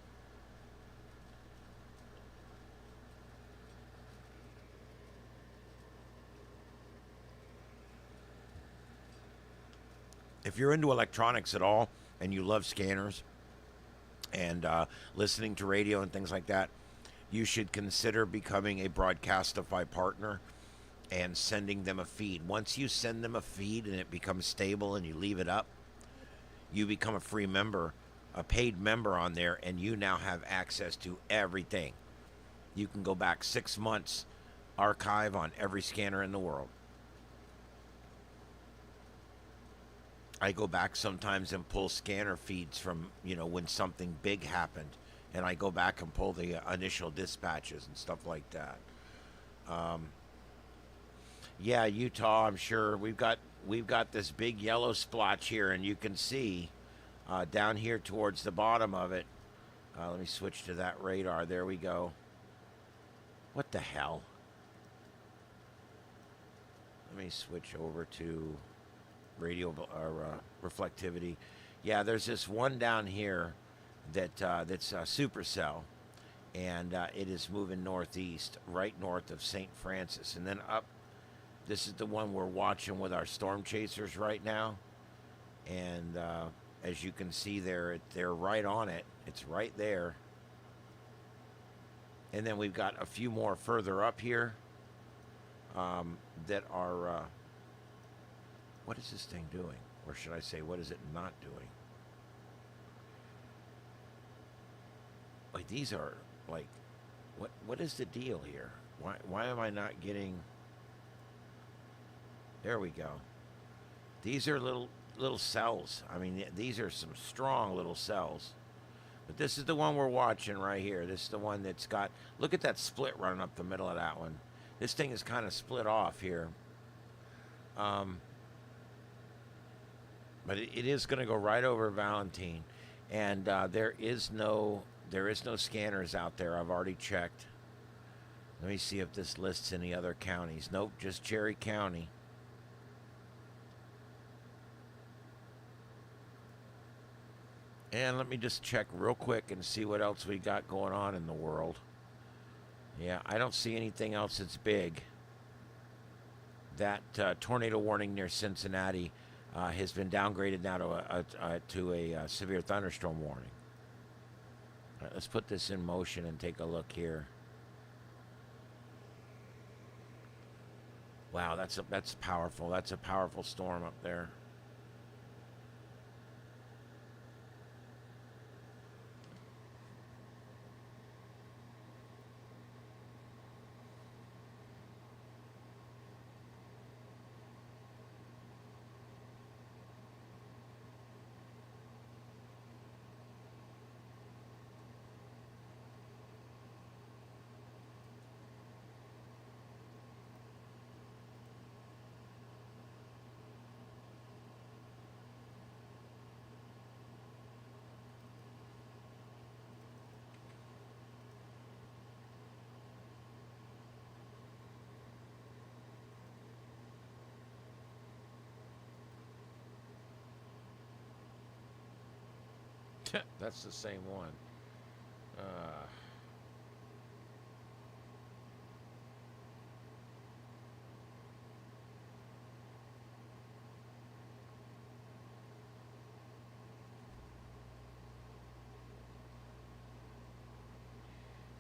If you're into electronics at all and you love scanners and listening to radio and things like that, you should consider becoming a Broadcastify partner and sending them a feed. Once you send them a feed and it becomes stable and you leave it up, you become a free member, a paid member on there, and you now have access to everything. You can go back 6 months, archive on every scanner in the world. I go back sometimes and pull scanner feeds from, when something big happened, and I go back and pull the initial dispatches and stuff like that. Yeah, Utah, I'm sure we've got this big yellow splotch here, and you can see down here towards the bottom of it. Let me switch to that radar. There we go. What the hell? Let me switch over to radio or reflectivity. Yeah, there's this one down here that's a supercell, and it is moving northeast, right north of St. Francis, and then up. This is the one we're watching with our storm chasers right now, and as you can see there, they're right on it. It's right there. And then we've got a few more further up here that are. What is this thing doing? Or should I say, what is it not doing? Like, these are, like, what is the deal here? Why am I not getting... There we go. These are little cells. I mean, these are some strong little cells. But this is the one we're watching right here. This is the one that's got... Look at that split running up the middle of that one. This thing is kind of split off here. But it is going to go right over Valentine. And there is no scanners out there. I've already checked. Let me see if this lists any other counties. Nope, just Cherry County. And let me just check real quick and see what else we got going on in the world. Yeah, I don't see anything else that's big. That tornado warning near Cincinnati has been downgraded now to a severe thunderstorm warning. All right, let's put this in motion and take a look here. Wow, that's powerful. That's a powerful storm up there. That's the same one.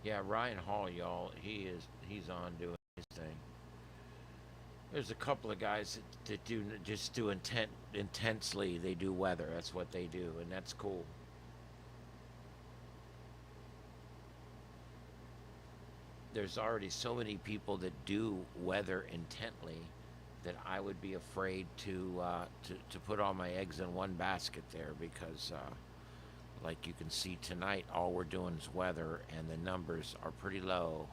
Yeah, Ryan Hall, y'all. He's on doing his thing. There's a couple of guys that do intensely. They do weather. That's what they do, and that's cool. There's already so many people that do weather intently that I would be afraid to put all my eggs in one basket there, because like you can see tonight, all we're doing is weather, and the numbers are pretty low.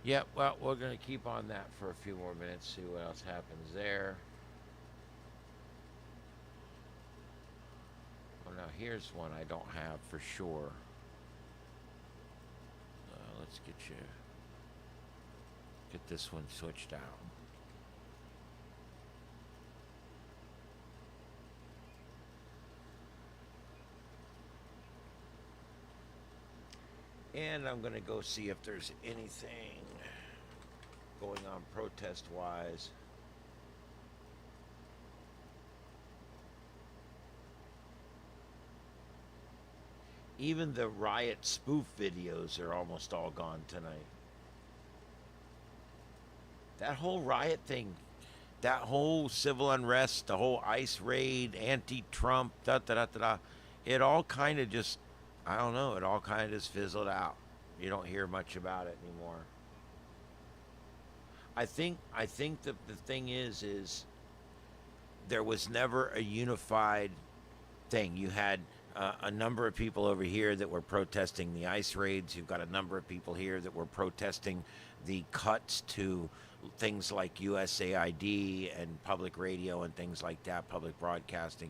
Yeah, well, we're going to keep on that for a few more minutes, see what else happens there. Well, now here's one I don't have for sure. Let's get this one switched out. And I'm going to go see if there's anything going on protest-wise. Even the riot spoof videos are almost all gone tonight. That whole riot thing, that whole civil unrest, the whole ICE raid, anti-Trump, it all kind of just, I don't know, it all kind of just fizzled out. You don't hear much about it anymore. I think the thing is there was never a unified thing. You had a number of people over here that were protesting the ICE raids. You've got a number of people here that were protesting the cuts to things like USAID and public radio and things like that, public broadcasting.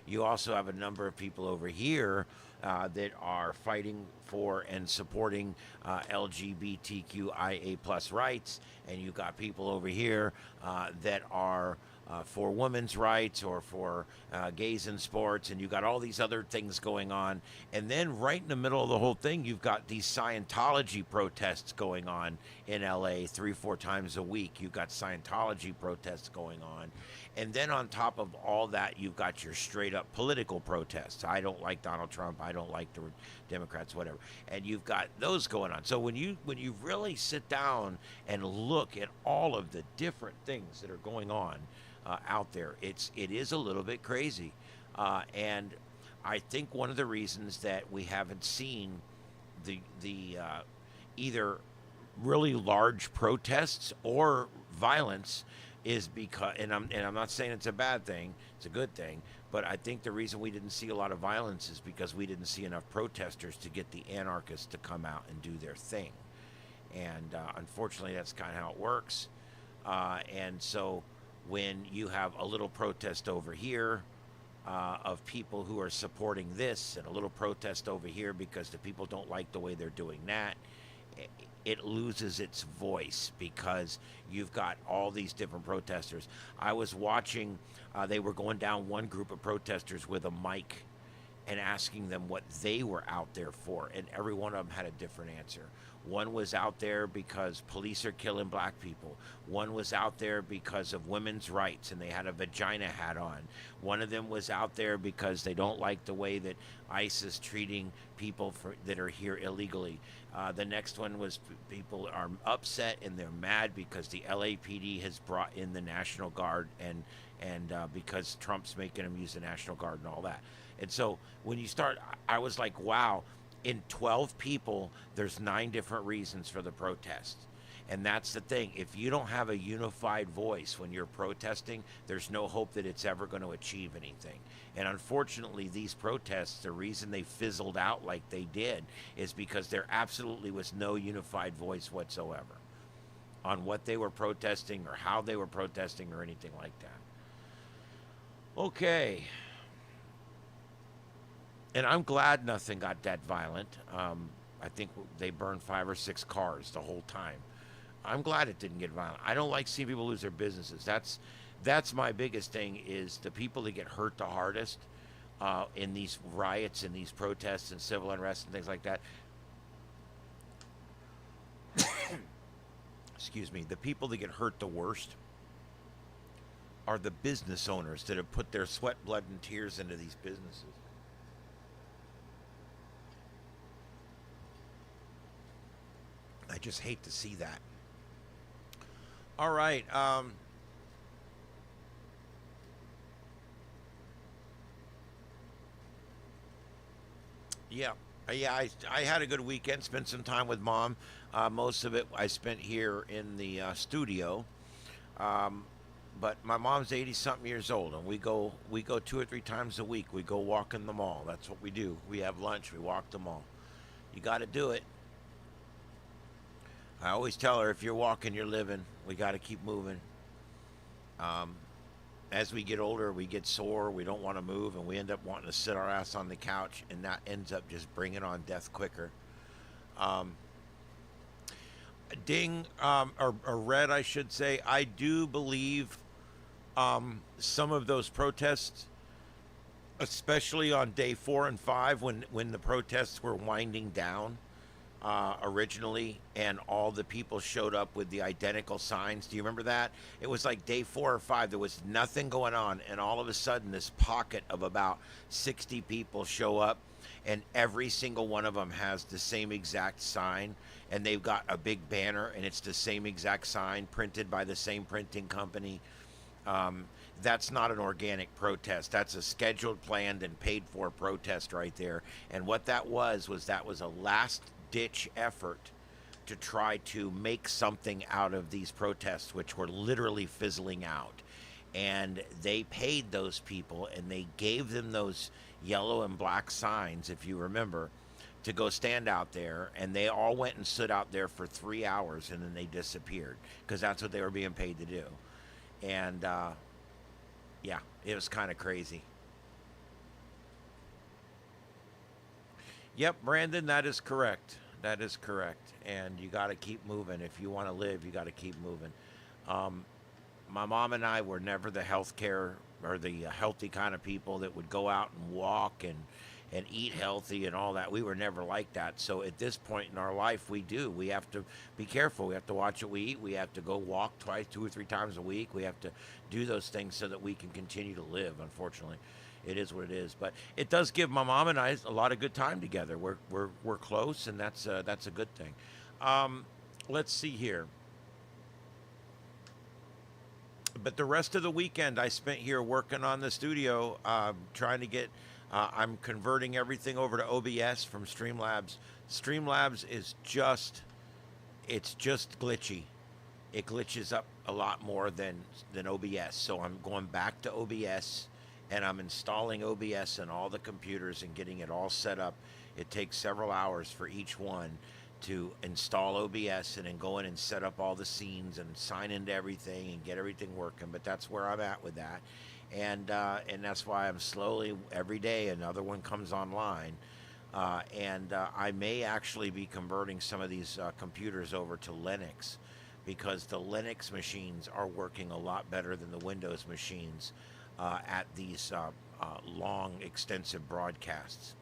You also have a number of people over here that are fighting for and supporting LGBTQIA plus rights, and you got people over here that are for women's rights or for gays in sports, and you got all these other things going on. And then right in the middle of the whole thing, you've got these Scientology protests going on in LA 3-4 times a week. You've got Scientology protests going on. And then on top of all that, you've got your straight up political protests. I don't like Donald Trump. I don't like the Democrats, whatever. And you've got those going on. So when you really sit down and look at all of the different things that are going on out there, it is a little bit crazy. And I think one of the reasons that we haven't seen the either really large protests or violence is because, and I'm not saying it's a bad thing, it's a good thing, but I think the reason we didn't see a lot of violence is because we didn't see enough protesters to get the anarchists to come out and do their thing. And unfortunately, that's kind of how it works. And so when you have a little protest over here of people who are supporting this, and a little protest over here because the people don't like the way they're doing that, it loses its voice because you've got all these different protesters. I was watching, they were going down one group of protesters with a mic and asking them what they were out there for, and every one of them had a different answer. One was out there because police are killing black people. One was out there because of women's rights, and they had a vagina hat on. One of them was out there because they don't like the way that ICE is treating people that are here illegally. The next one was people are upset and they're mad because the LAPD has brought in the National Guard, and because Trump's making them use the National Guard and all that. And so when you start, I was like, wow, in 12 people, there's 9 different reasons for the protest. And that's the thing. If you don't have a unified voice when you're protesting, there's no hope that it's ever going to achieve anything. And unfortunately, these protests, the reason they fizzled out like they did is because there absolutely was no unified voice whatsoever on what they were protesting or how they were protesting or anything like that. Okay. And I'm glad nothing got that violent. I think they burned 5 or 6 cars the whole time. I'm glad it didn't get violent. I don't like seeing people lose their businesses. That's my biggest thing, is the people that get hurt the hardest in these riots and these protests and civil unrest and things like that. Excuse me. The people that get hurt the worst are the business owners that have put their sweat, blood, and tears into these businesses. I just hate to see that. All right. Yeah. I had a good weekend. Spent some time with Mom. Most of it I spent here in the studio. But my mom's 80-something years old, and we go 2 or 3 times a week. We go walk in the mall. That's what we do. We have lunch. We walk the mall. You got to do it. I always tell her, if you're walking, you're living. We got to keep moving. As we get older, we get sore. We don't want to move, and we end up wanting to sit our ass on the couch, and that ends up just bringing on death quicker. Or Red, I should say, I do believe some of those protests, especially on day 4 and 5, when the protests were winding down, originally, and all the people showed up with the identical signs. Do you remember that? It was like day 4 or 5. There was nothing going on, and all of a sudden, this pocket of about 60 people show up, and every single one of them has the same exact sign, and they've got a big banner, and it's the same exact sign printed by the same printing company. That's not an organic protest. That's a scheduled, planned, and paid for protest right there. And what that was a last ditch effort to try to make something out of these protests, which were literally fizzling out. And they paid those people, and they gave them those yellow and black signs, if you remember, to go stand out there. And they all went and stood out there for 3 hours, and then they disappeared, because that's what they were being paid to do. And yeah, it was kind of crazy. Yep, Brandon, that is correct. That is correct. And you got to keep moving. If you want to live, you got to keep moving. Um, my mom and I were never the healthcare or the healthy kind of people that would go out and walk and eat healthy and all that. We were never like that. So at this point in our life, we do. We have to be careful. We have to watch what we eat. We have to go walk twice, 2 or 3 times a week. We have to do those things so that we can continue to live. Unfortunately, it is what it is. But it does give my mom and I a lot of good time together. We're close, and that's a good thing. Um, let's see here. But the rest of the weekend I spent here working on the studio, trying to get. I'm converting everything over to OBS from Streamlabs. Streamlabs is it's just glitchy. It glitches up a lot more than OBS. So I'm going back to OBS, and I'm installing OBS in all the computers and getting it all set up. It takes several hours for each one to install OBS and then go in and set up all the scenes and sign into everything and get everything working. But that's where I'm at with that, and that's why I'm slowly every day another one comes online. I may actually be converting some of these computers over to Linux, because the Linux machines are working a lot better than the Windows machines at these long, extensive broadcasts.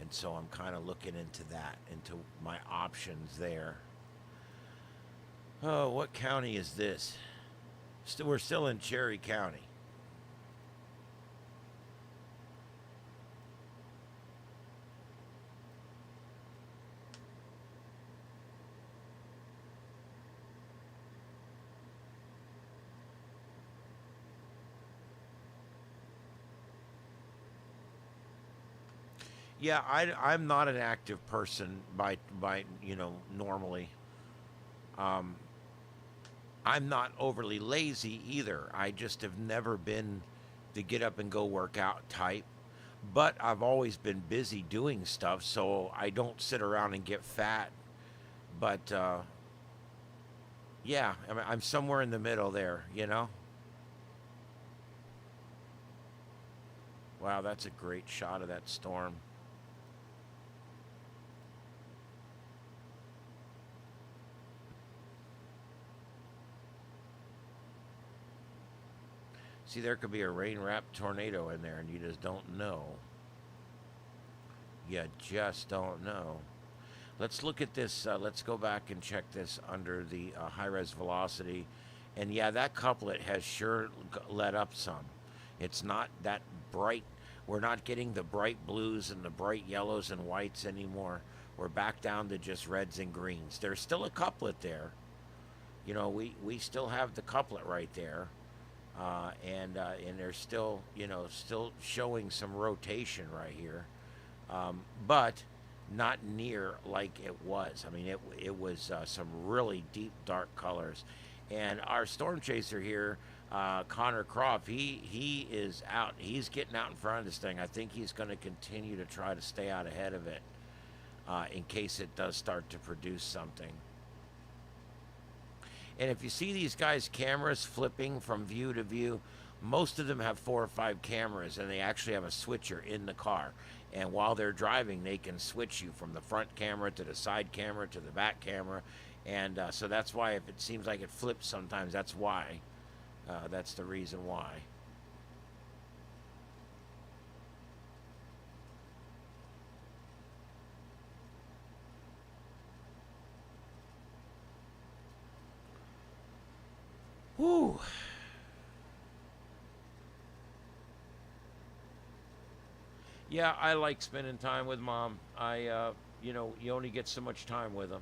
And so I'm kind of looking into that, into my options there. Oh, what county is this? We're still in Cherry County. Yeah, I'm not an active person by normally. Um, I'm not overly lazy either. I just have never been the get up and go work out type. But I've always been busy doing stuff, so I don't sit around and get fat. But yeah, I mean, I'm somewhere in the middle there. Wow, that's a great shot of that storm. See, there could be a rain wrapped tornado in there, and you just don't know. You just don't know. Let's look at this. Let's go back and check this under the high res velocity. And yeah, that couplet has sure let up some. It's not that bright. We're not getting the bright blues and the bright yellows and whites anymore. We're back down to just reds and greens. There's still a couplet there. We still have the couplet right there. And they're still still showing some rotation right here, but not near like it was. I mean, it was some really deep dark colors, and our storm chaser here, Connor Croft, he is out. He's getting out in front of this thing. I think he's going to continue to try to stay out ahead of it, in case it does start to produce something. And if you see these guys' cameras flipping from view to view, most of them have 4 or 5 cameras, and they actually have a switcher in the car. And while they're driving, they can switch you from the front camera to the side camera to the back camera. And so that's why, if it seems like it flips sometimes, that's why. That's the reason why. Whew. Yeah, I like spending time with mom. You only get so much time with them,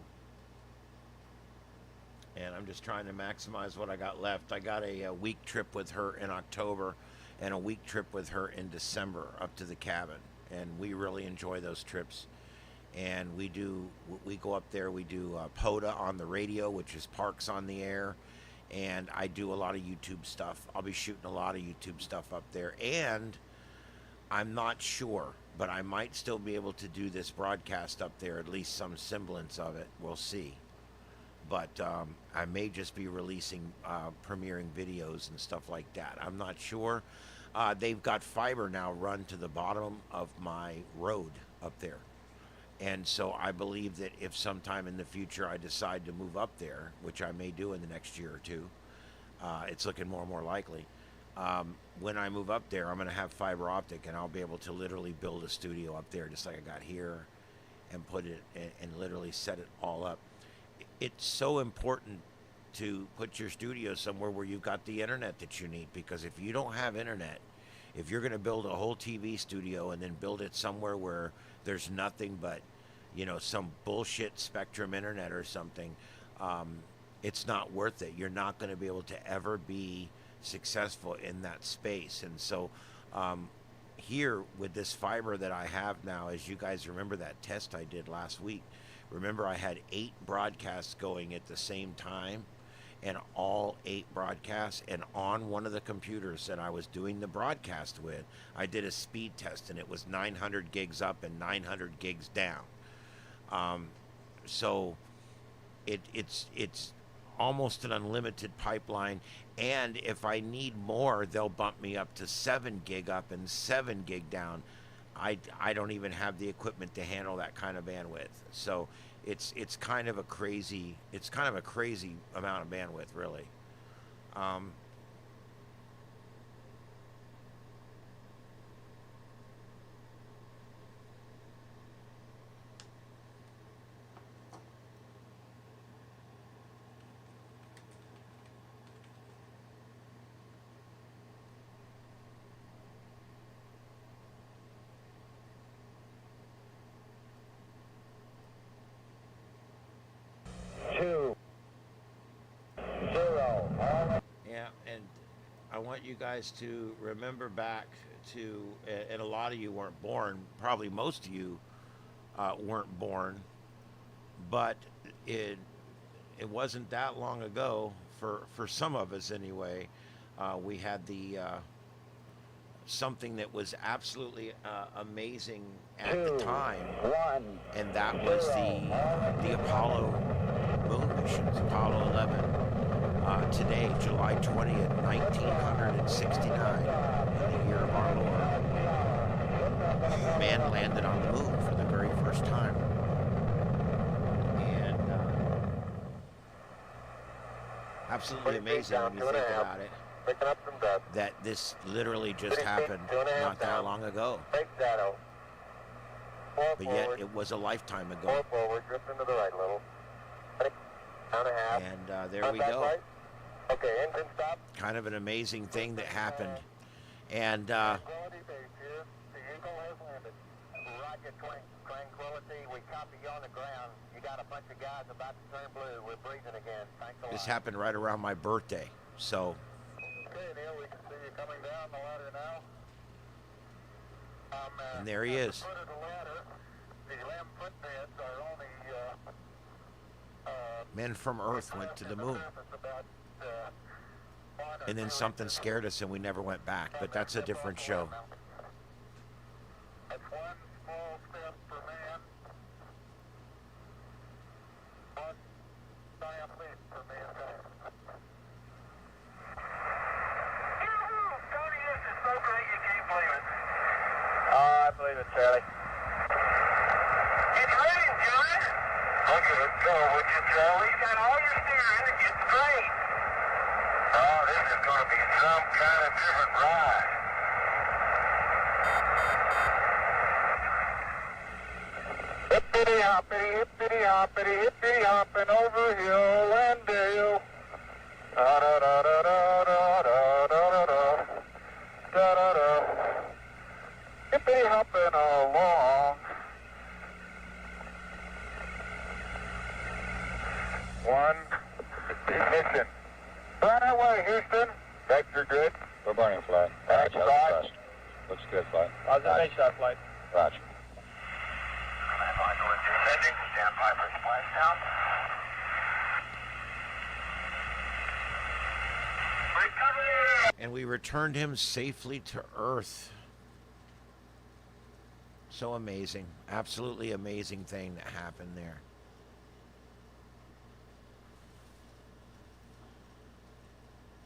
and I'm just trying to maximize what I got left. I got a week trip with her in October, and a week trip with her in December up to the cabin, and we really enjoy those trips. And we go up there. We do POTA on the radio, which is Parks on the Air, and I do a lot of YouTube stuff. I'll be shooting a lot of YouTube stuff up there, and I'm not sure, but I might still be able to do this broadcast up there, at least some semblance of it. We'll see. But I may just be releasing, premiering videos and stuff like that. I'm not sure. They've got fiber now run to the bottom of my road up there. And so I believe that if sometime in the future I decide to move up there, which I may do in the next year or two, it's looking more and more likely. When I move up there, I'm going to have fiber optic, and I'll be able to literally build a studio up there, just like I got here, and put it and literally set it all up. It's so important to put your studio somewhere where you've got the internet that you need, because if you don't have internet, if you're going to build a whole TV studio and then build it somewhere where there's nothing but, some bullshit Spectrum internet or something, it's not worth it. You're not going to be able to ever be successful in that space. And so, here with this fiber that I have now, as you guys remember that test I did last week, remember I had 8 broadcasts going at the same time, and all 8 broadcasts, and on one of the computers that I was doing the broadcast with, I did a speed test, and it was 900 gigs up and 900 gigs down. So it's almost an unlimited pipeline, and if I need more, they'll bump me up to 7 gig up and 7 gig down. I don't even have the equipment to handle that kind of bandwidth. So it's kind of a crazy amount of bandwidth, really. Um, yeah, and I want you guys to remember back to, and a lot of you weren't born, probably most of you weren't born, but it wasn't that long ago, for some of us anyway. We had the something that was absolutely amazing at the time, and that was the Apollo moon missions, Apollo 11. Today, July 20th, 1969, in the year of our Lord, man landed on the moon for the very first time. And absolutely amazing when you think about it, that this literally just happened not that long ago. But yet it was a lifetime ago. And there we go. Okay, engine stop. Kind of an amazing thing that happened. And Tranquility base here. The Eagle has landed. Roger, Tranquility. We copy you on the ground. You got a bunch of guys about to turn blue. We're breathing again. Thanks a lot. this happened right around my birthday. So Okay, Neil, we can see you coming down the ladder now. And there he at is. The foot of the ladder, the 11-foot beds are only men from Earth went to the moon. about, And then something scared us and we never went back. But that's a different show. That's one small step for man, one giant leap for mankind. Tony, this is so great you can't believe it. I believe it, Charlie. It's raining, Johnny. Look at it go, would you, Charlie? You got all your steering. It's great. Oh, this is going to be some kind of different ride. Hippity hoppity, hippity hopping over hill and dale. Da da da da da da da da da da da da. Hippity hopping along. One ignition. Right away, Houston. Vector good. We're burning flight. That's flight. Looks good, flight. Positive shot flight. Roger. Descending. Stand by for splashdown. Recovery! And we returned him safely to Earth. So amazing. Absolutely amazing thing that happened there.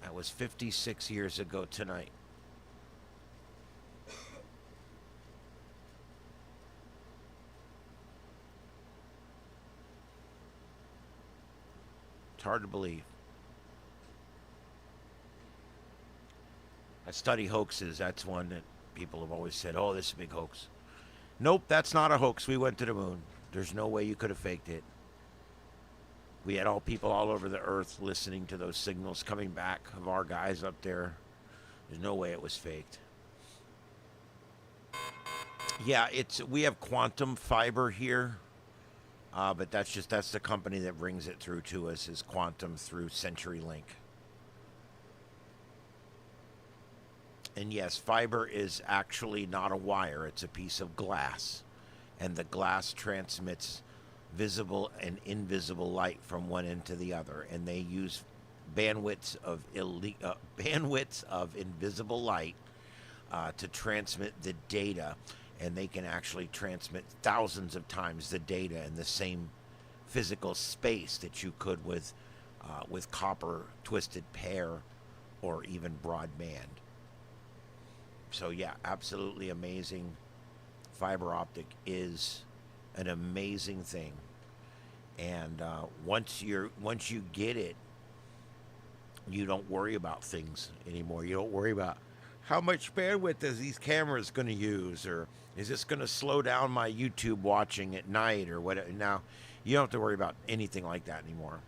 That was 56 years ago tonight. It's hard to believe. I study hoaxes. That's one that people have always said, oh, this is a big hoax. Nope, that's not a hoax. We went to the moon. There's no way you could have faked it. We had all people all over the earth listening to those signals coming back of our guys up there. There's no way it was faked. Yeah, we have quantum fiber here, but that's the company that brings it through to us is Quantum through CenturyLink. And yes, fiber is actually not a wire, it's a piece of glass. And the glass transmits visible and invisible light from one end to the other. And they use bandwidths of invisible light to transmit the data. And they can actually transmit thousands of times the data in the same physical space that you could with copper twisted pair or even broadband. So yeah, absolutely amazing. Fiber optic is an amazing thing, and once you get it, you don't worry about things anymore. You don't worry about how much bandwidth is these cameras going to use, or is this going to slow down my YouTube watching at night, or whatever. Now, you don't have to worry about anything like that anymore.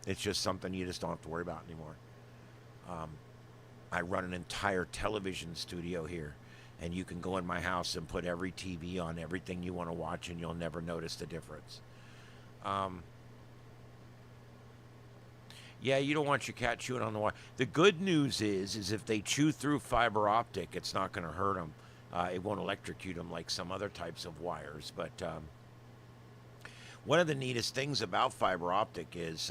It's just something you just don't have to worry about anymore. I run an entire television studio here, and you can go in my house and put every TV on everything you want to watch, and you'll never notice the difference. Yeah, you don't want your cat chewing on the wire. The good news is if they chew through fiber optic, it's not going to hurt them. It won't electrocute them like some other types of wires. But one of the neatest things about fiber optic is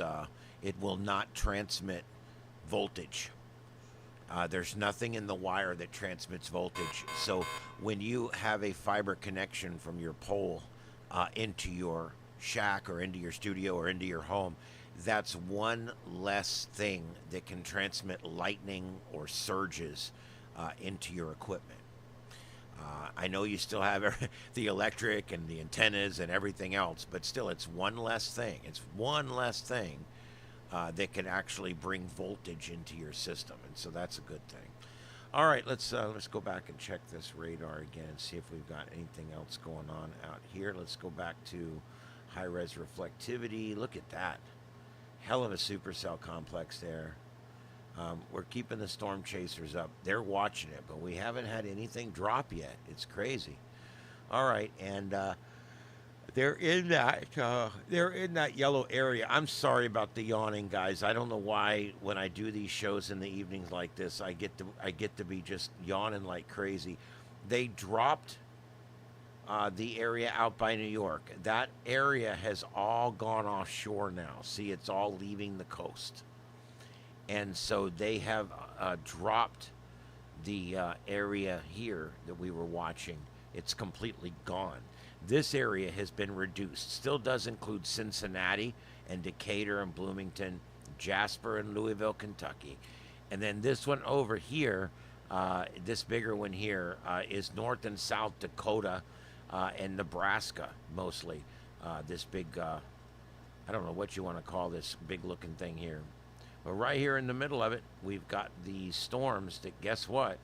it will not transmit voltage. There's nothing in the wire that transmits voltage. So when you have a fiber connection from your pole into your shack or into your studio or into your home, that's one less thing that can transmit lightning or surges into your equipment. I know you still have the electric and the antennas and everything else, but still it's one less thing. It's one less thing that can actually bring voltage into your system, and so that's a good thing. All right, let's go back and check this radar again and see if we've got anything else going on out here. Let's go back to high-res reflectivity. Look at that. Hell of a supercell complex there. We're keeping the storm chasers up. They're watching it, but we haven't had anything drop yet. It's crazy. All right, and they're in that yellow area. I'm sorry about the yawning, guys. I don't know why when I do these shows in the evenings like this, I get to be just yawning like crazy. They dropped the area out by New York. That area has all gone offshore now. See, it's all leaving the coast. And so they have dropped the area here that we were watching. It's completely gone. This area has been reduced. Still does include Cincinnati and Decatur and Bloomington, Jasper and Louisville, Kentucky. And then this one over here, this bigger one here, is North and South Dakota and Nebraska mostly. This big, I don't know what you want to call this big looking thing here. But right here in the middle of it, we've got these storms that, guess what?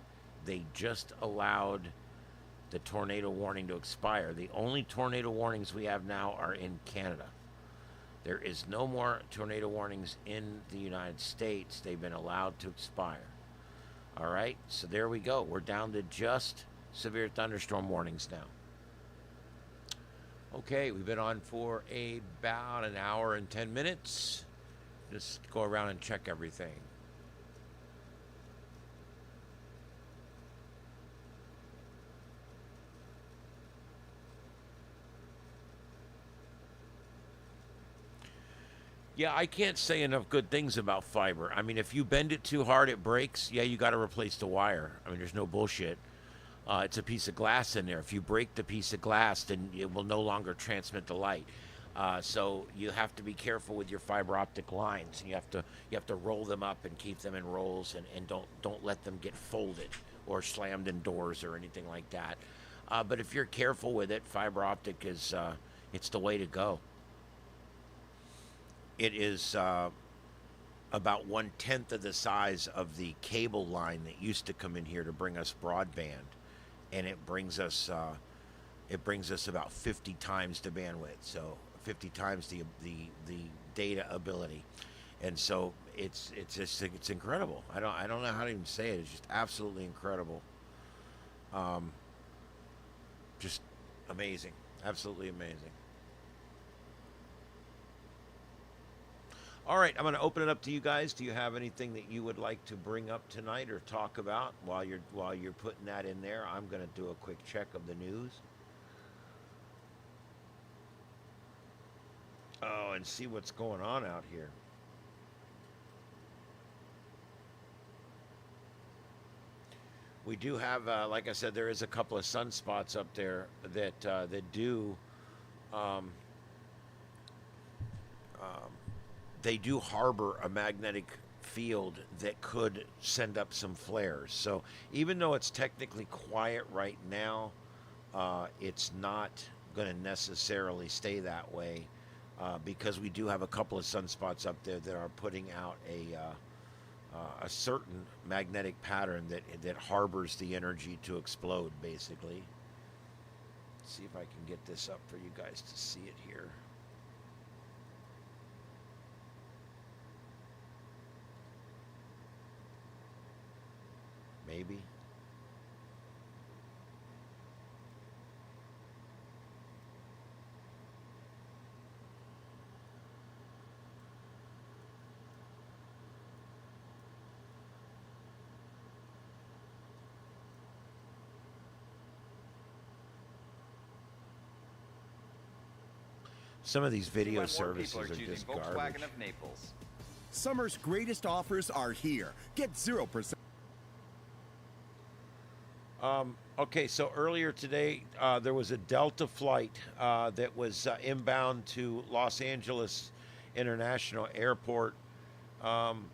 They just allowed the tornado warning to expire. The only tornado warnings we have now are in Canada. There is no more tornado warnings in the United States. They've been allowed to expire. All right, so there we go. We're down to just severe thunderstorm warnings now. Okay, we've been on for about an hour and 10 minutes. Just go around and check everything. Yeah, I can't say enough good things about fiber. I mean, if you bend it too hard, it breaks. Yeah, you got to replace the wire. I mean, there's no bullshit. It's a piece of glass in there. If you break the piece of glass, then it will no longer transmit the light. So you have to be careful with your fiber optic lines. You have to roll them up and keep them in rolls, and don't let them get folded or slammed in doors or anything like that. But if you're careful with it, fiber optic is it's the way to go. It is about 1/10 of the size of the cable line that used to come in here to bring us broadband, and it brings us about 50 times the bandwidth, so 50 times the data ability, and so it's incredible. I don't know how to even say it. It's just absolutely incredible. Just amazing, absolutely amazing. All right, I'm going to open it up to you guys. Do you have anything that you would like to bring up tonight or talk about while you're putting that in there? I'm going to do a quick check of the news. Oh, and see what's going on out here. We do have, like I said, there is a couple of sunspots up there that do um, they do harbor a magnetic field that could send up some flares. So even though it's technically quiet right now, it's not going to necessarily stay that way because we do have a couple of sunspots up there that are putting out a certain magnetic pattern that harbors the energy to explode, basically. Let's see if I can get this up for you guys to see it here. Maybe. Some of these video services are just garbage. Of Naples. Summer's greatest offers are here. Get 0%. Okay, so earlier today, there was a Delta flight that was inbound to Los Angeles International Airport, and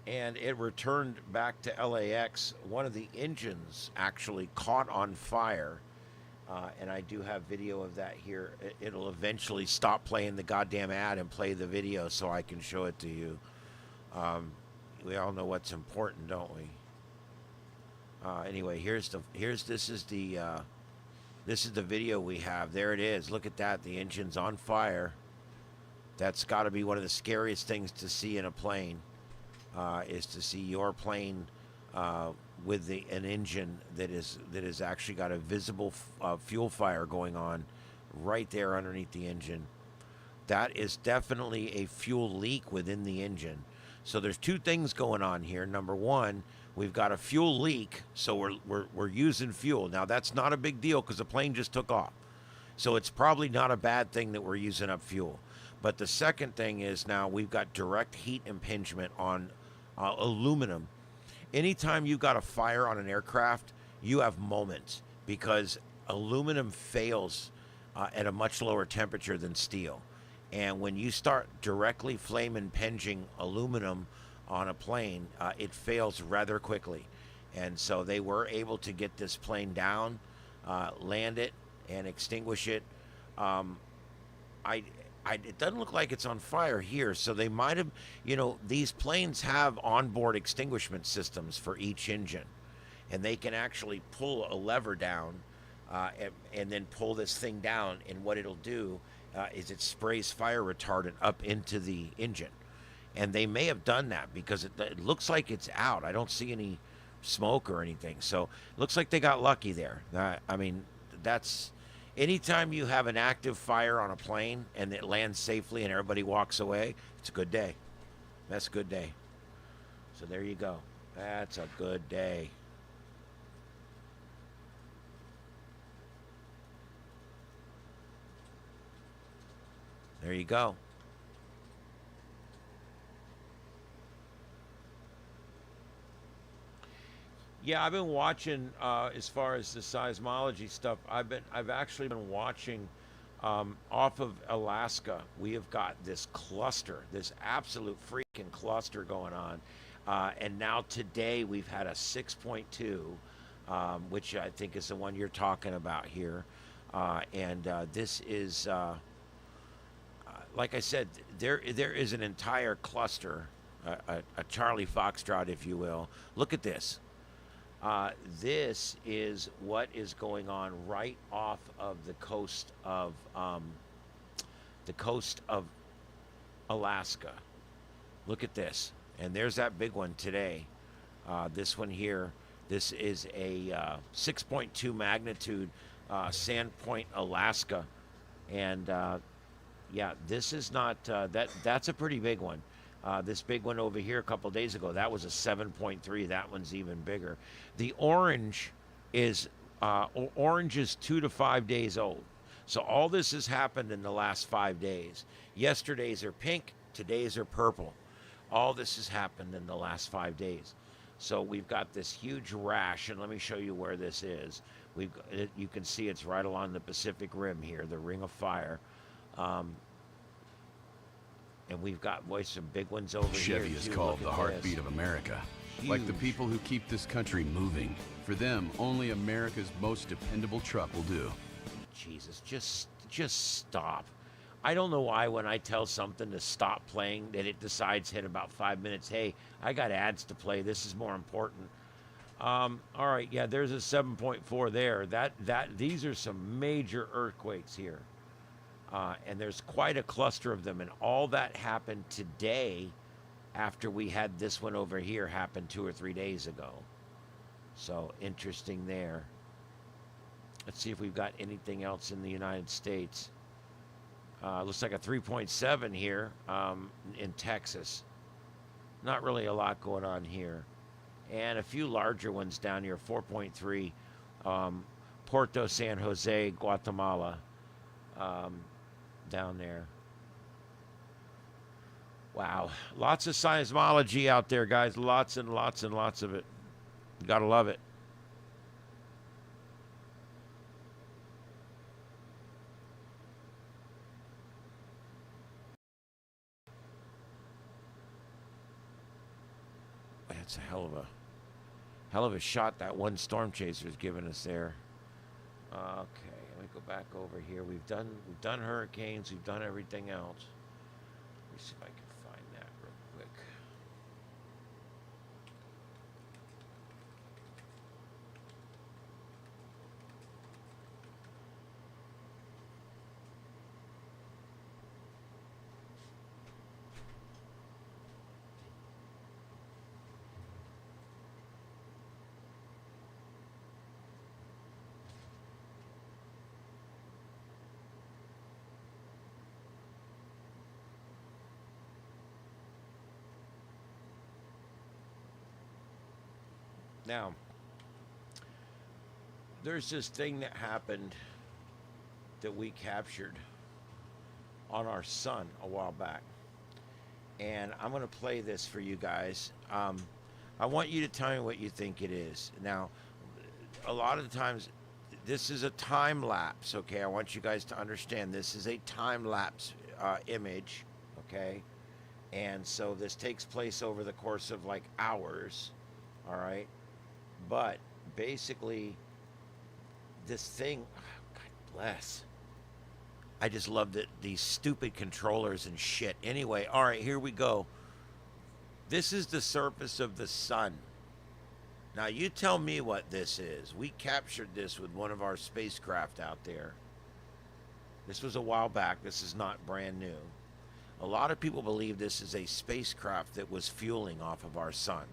it returned back to LAX. One of the engines actually caught on fire, and I do have video of that here. It'll eventually stop playing the goddamn ad and play the video so I can show it to you. We all know what's important, don't we? Anyway, this is the video we have. There it is. Look at that. The engine's on fire. That's got to be one of the scariest things to see in a plane, is to see your plane with an engine that is actually got a visible fuel fire going on right there underneath the engine. That is definitely a fuel leak within the engine. So there's two things going on here. Number one, we've got a fuel leak, so we're using fuel. Now that's not a big deal because the plane just took off. So it's probably not a bad thing that we're using up fuel. But the second thing is now we've got direct heat impingement on aluminum. Anytime you've got a fire on an aircraft, you have moments because aluminum fails at a much lower temperature than steel. And when you start directly flame impinging aluminum on a plane, it fails rather quickly. And so they were able to get this plane down, land it, and extinguish it. It doesn't look like it's on fire here, so they might have, these planes have onboard extinguishment systems for each engine, and they can actually pull a lever down and then pull this thing down, and what it'll do is it sprays fire retardant up into the engine. And they may have done that because it looks like it's out. I don't see any smoke or anything, so it looks like they got lucky there. That's... Anytime you have an active fire on a plane and it lands safely and everybody walks away, it's a good day. That's a good day. So there you go. That's a good day. There you go. Yeah, I've been watching as far as the seismology stuff. I've actually been watching off of Alaska. We have got this cluster, this absolute freaking cluster going on, and now today we've had a 6.2, which I think is the one you're talking about here, and this is like I said, there is an entire cluster, a Charlie Foxtrot, if you will. Look at this. This is what is going on right off of the coast of Alaska. Look at this, and there's that big one today. This one here. This is a 6.2 magnitude, Sandpoint, Alaska, and yeah, this is not that's a pretty big one. This big one over here a couple days ago, that was a 7.3. That one's even bigger. The orange is 2 to 5 days old. So all this has happened in the last 5 days. Yesterday's are pink, today's are purple. All this has happened in the last 5 days. So we've got this huge rash, and let me show you where this is. You can see it's right along the Pacific Rim here, the Ring of Fire. And we've got some big ones over here. Chevy is too. called Look the at heartbeat this. of America. Like the Huge. people who keep this country moving. For them, only America's most dependable truck will do. Jesus, just stop. I don't know why when I tell something to stop playing that it decides in about 5 minutes, hey, I got ads to play. This is more important. All right, yeah, there's a 7.4 there. These are some major earthquakes here. And there's quite a cluster of them, and all that happened today after we had this one over here happen 2 or 3 days ago. So interesting there. Let's see if we've got anything else in the United States. Looks like a 3.7 here in Texas. Not really a lot going on here. And a few larger ones down here, 4.3, Puerto San Jose, Guatemala, down there. Wow. Lots of seismology out there, guys. Lots and lots and lots of it. You gotta love it. That's a hell of a shot that one storm chaser's giving us there. Okay, let me go back over here. We've done hurricanes, we've done everything else. Let me see if I can find that real quick. Now, there's this thing that happened that we captured on our sun a while back. And I'm going to play this for you guys. I want you to tell me what you think it is. Now, a lot of the times, this is a time lapse, okay? I want you guys to understand this is a time lapse image, okay? And so this takes place over the course of like hours, all right? But basically, this thing, God bless. I just love that these stupid controllers and shit. Anyway, all right, here we go. This is the surface of the sun. Now, you tell me what this is. We captured this with one of our spacecraft out there. This was a while back. This is not brand new. A lot of people believe this is a spacecraft that was fueling off of our sun.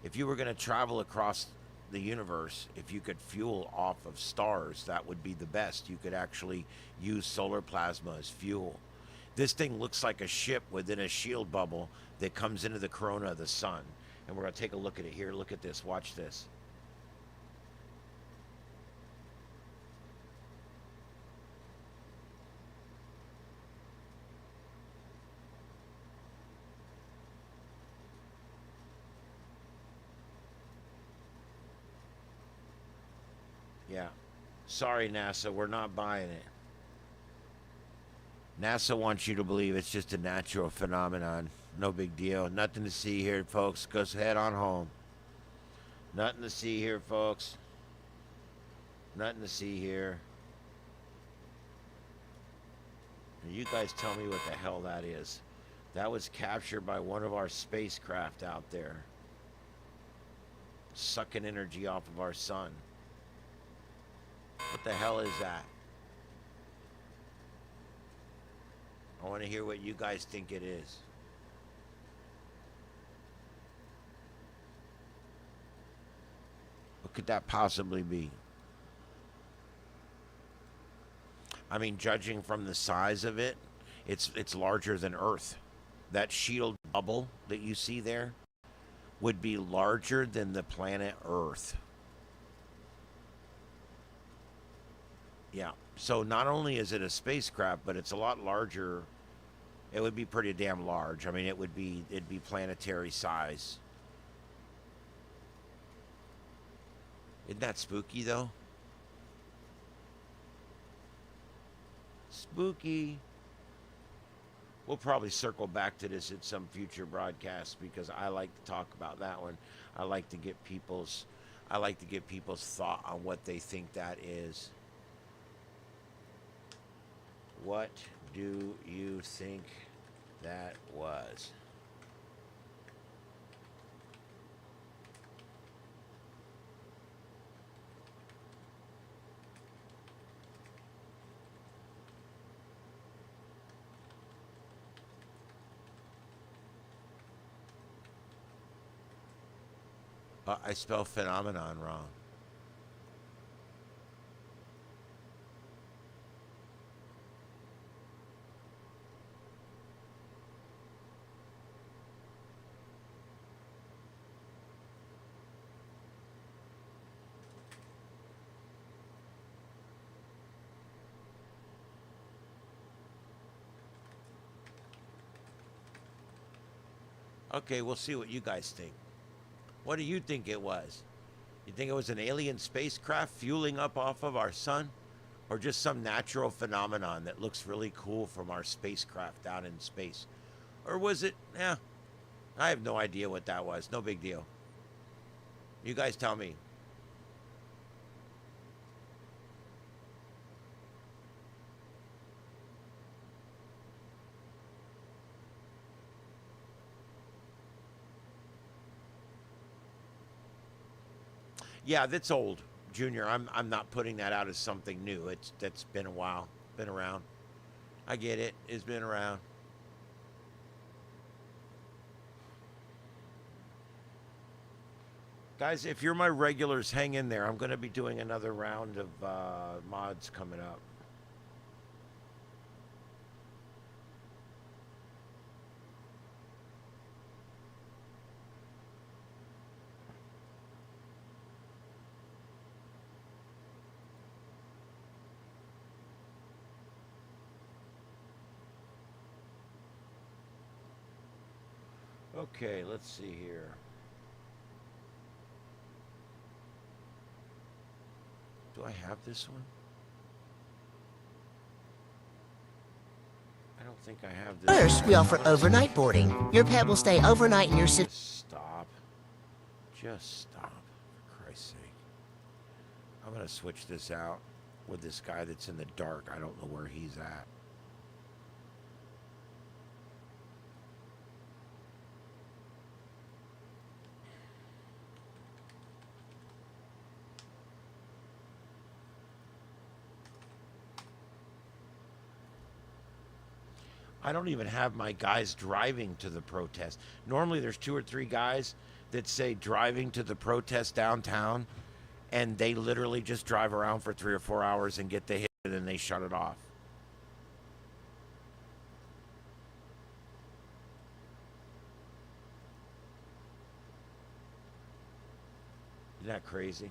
If you were going to travel across the universe, if you could fuel off of stars, that would be the best. You could actually use solar plasma as fuel. This thing looks like a ship within a shield bubble that comes into the corona of the sun. And we're going to take a look at it here. Look at this. Watch this. Yeah. Sorry, NASA. We're not buying it. NASA wants you to believe it's just a natural phenomenon. No big deal. Nothing to see here, folks. Go head on home. Nothing to see here, folks. Nothing to see here. You guys tell me what the hell that is. That was captured by one of our spacecraft out there. Sucking energy off of our sun. What the hell is that? I want to hear what you guys think it is. What could that possibly be? I mean, judging from the size of it, it's larger than Earth. That shield bubble that you see there would be larger than the planet Earth. Yeah. So not only is it a spacecraft, but it's a lot larger. It would be pretty damn large. I mean, it'd be planetary size. Isn't that spooky though? Spooky. We'll probably circle back to this at some future broadcast because I like to talk about that one. I like to get people's thought on what they think that is. What do you think that was? I spell phenomenon wrong. Okay, we'll see what you guys think. What do you think it was? You think it was an alien spacecraft fueling up off of our sun? Or just some natural phenomenon that looks really cool from our spacecraft out in space? Or was it, I have no idea what that was. No big deal. You guys tell me. Yeah, that's old, Junior. I'm not putting that out as something new. That's been a while, been around. I get it. It's been around. Guys, if you're my regulars, hang in there. I'm going to be doing another round of mods coming up. Okay, let's see here. Do I have this one? I don't think I have this. First, we offer overnight boarding. Your pet will stay overnight in your city. Stop. Just stop, for Christ's sake. I'm going to switch this out with this guy that's in the dark. I don't know where he's at. I don't even have my guys driving to the protest. Normally there's 2 or 3 guys that say driving to the protest downtown, and they literally just drive around for 3 or 4 hours and get the hit, and then they shut it off. Isn't that crazy?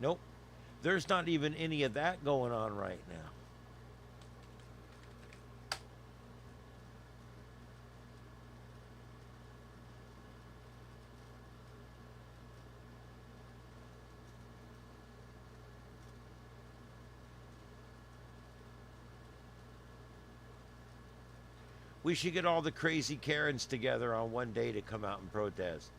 Nope. There's not even any of that going on right now. We should get all the crazy Karens together on one day to come out and protest.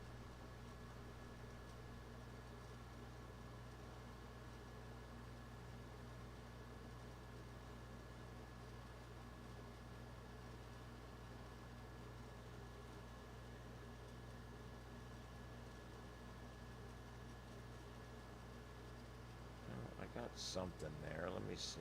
got something there. Let me see.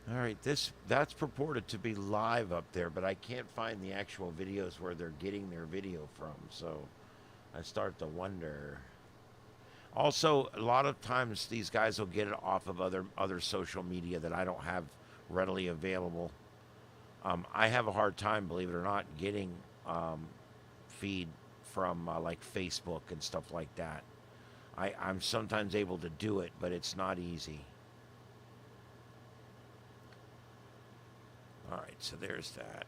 All right, that's purported to be live up there, but I can't find the actual videos where they're getting their video from. So I start to wonder. Also, a lot of times these guys will get it off of other social media that I don't have readily available. I have a hard time, believe it or not, getting feed from like Facebook and stuff like that. I'm sometimes able to do it, but it's not easy. All right, so there's that.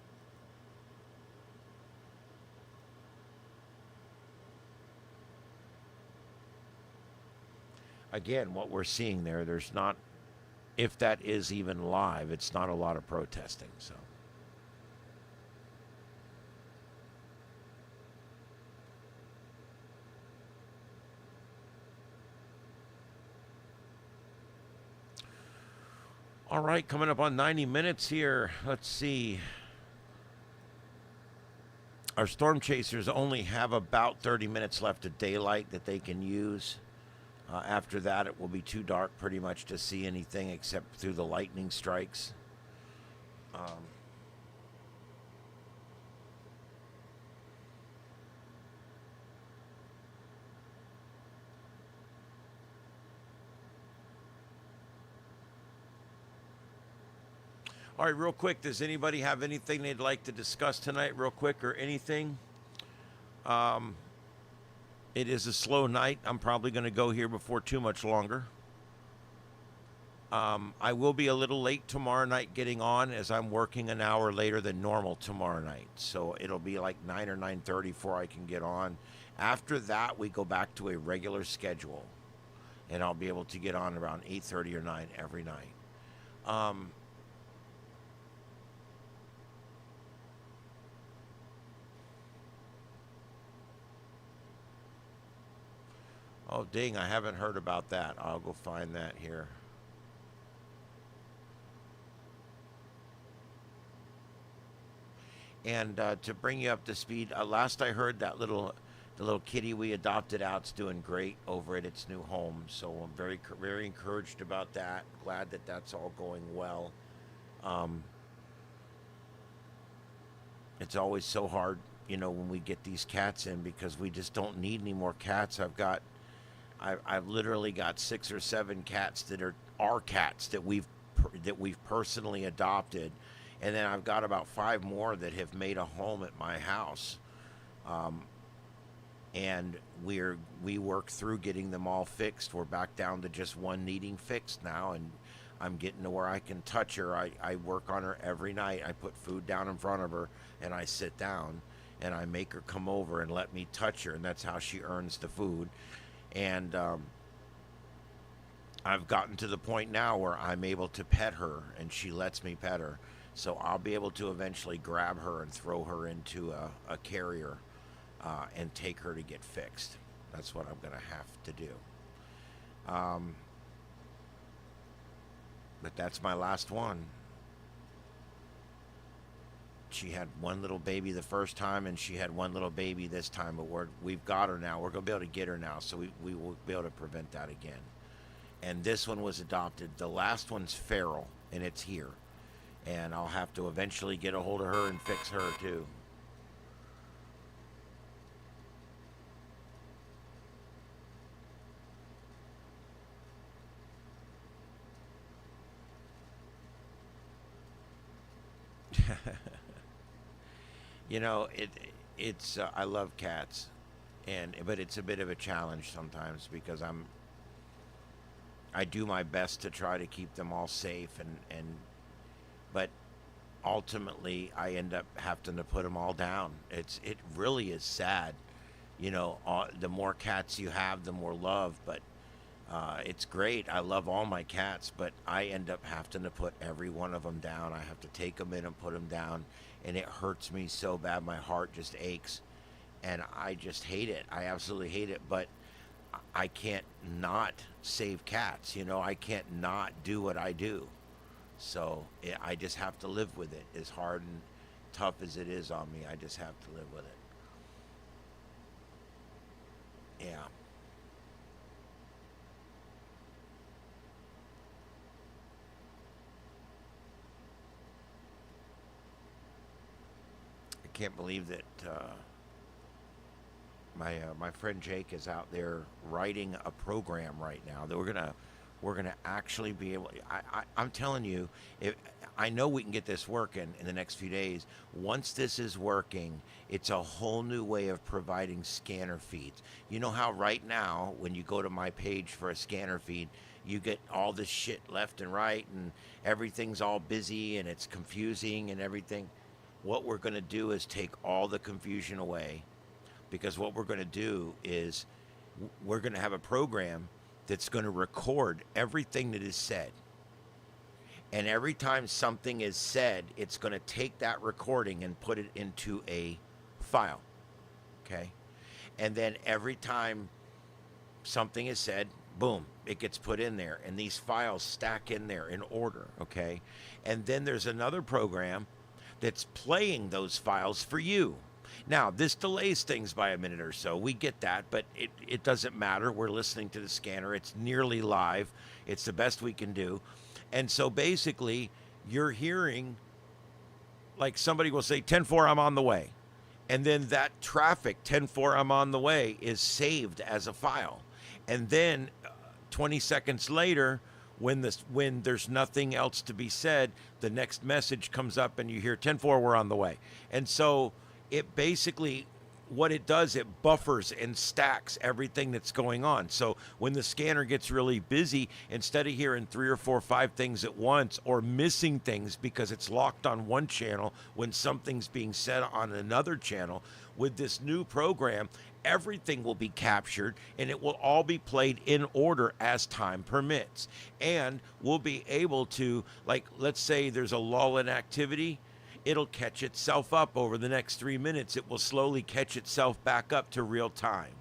Again, what we're seeing there's not, if that is even live, it's not a lot of protesting, so. All right, coming up on 90 minutes here. Let's see. Our storm chasers only have about 30 minutes left of daylight that they can use. After that, it will be too dark pretty much to see anything except through the lightning strikes. All right, real quick, does anybody have anything they'd like to discuss tonight, real quick, or anything? It is a slow night. I'm probably going to go here before too much longer. I will be a little late tomorrow night getting on, as I'm working an hour later than normal tomorrow night. So it'll be like 9 or 9:30 before I can get on. After that, we go back to a regular schedule, and I'll be able to get on around 8:30 or 9 every night. Oh, dang, I haven't heard about that. I'll go find that here. And to bring you up to speed, last I heard, the little kitty we adopted out's doing great over at its new home. So I'm very, very encouraged about that. Glad that that's all going well. It's always so hard, when we get these cats in, because we just don't need any more cats. I've literally got 6 or 7 cats that are our cats that we've personally adopted, and then I've got about 5 more that have made a home at my house, and we work through getting them all fixed. We're back down to just one needing fixed now, and I'm getting to where I can touch her. I work on her every night. I put food down in front of her, and I sit down, and I make her come over and let me touch her, and that's how she earns the food. And I've gotten to the point now where I'm able to pet her, and she lets me pet her. So I'll be able to eventually grab her and throw her into a carrier and take her to get fixed. That's what I'm going to have to do. But that's my last one. She had one little baby the first time, and she had one little baby this time, but we've got her now. We're going to be able to get her now, so we will be able to prevent that again. And this one was adopted. The last one's feral, and it's here. And I'll have to eventually get a hold of her and fix her, too. You know, it's I love cats, but it's a bit of a challenge sometimes because I do my best to try to keep them all safe and but ultimately I end up having to put them all down. It really is sad. You know, the more cats you have, the more love, but it's great. I love all my cats, but I end up having to put every one of them down. I have to take them in and put them down, and it hurts me so bad. My heart just aches, and I just hate it. I absolutely hate it, but I can't not save cats. You know, I can't not do what I do. So I just have to live with it. As hard and tough as it is on me, I just have to live with it. Yeah. I can't believe that my friend Jake is out there writing a program right now that we're gonna actually be able. I'm telling you, if I know we can get this working in the next few days. Once this is working, it's a whole new way of providing scanner feeds. You know how right now, when you go to my page for a scanner feed, you get all this shit left and right, and everything's all busy and it's confusing and everything. What we're going to do is take all the confusion away, because what we're going to do is we're going to have a program that's going to record everything that is said. And every time something is said, it's going to take that recording and put it into a file. Okay? And then every time something is said, boom, it gets put in there. And these files stack in there in order. Okay? And then there's another program that's playing those files for you. Now, this delays things by a minute or so. We get that, but it doesn't matter. We're listening to the scanner. It's nearly live. It's the best we can do. And so basically, you're hearing, like somebody will say, 10-4, I'm on the way. And then that traffic, 10-4, I'm on the way, is saved as a file. And then 20 seconds later, when there's nothing else to be said, the next message comes up and you hear 10-4, we're on the way. And so it basically, what it does, it buffers and stacks everything that's going on. So when the scanner gets really busy, instead of hearing 3 or 4 or 5 things at once, or missing things because it's locked on one channel when something's being said on another channel, with this new program, everything will be captured and it will all be played in order as time permits. And we'll be able to, like, let's say there's a lull in activity, it'll catch itself up over the next 3 minutes. It will slowly catch itself back up to real time.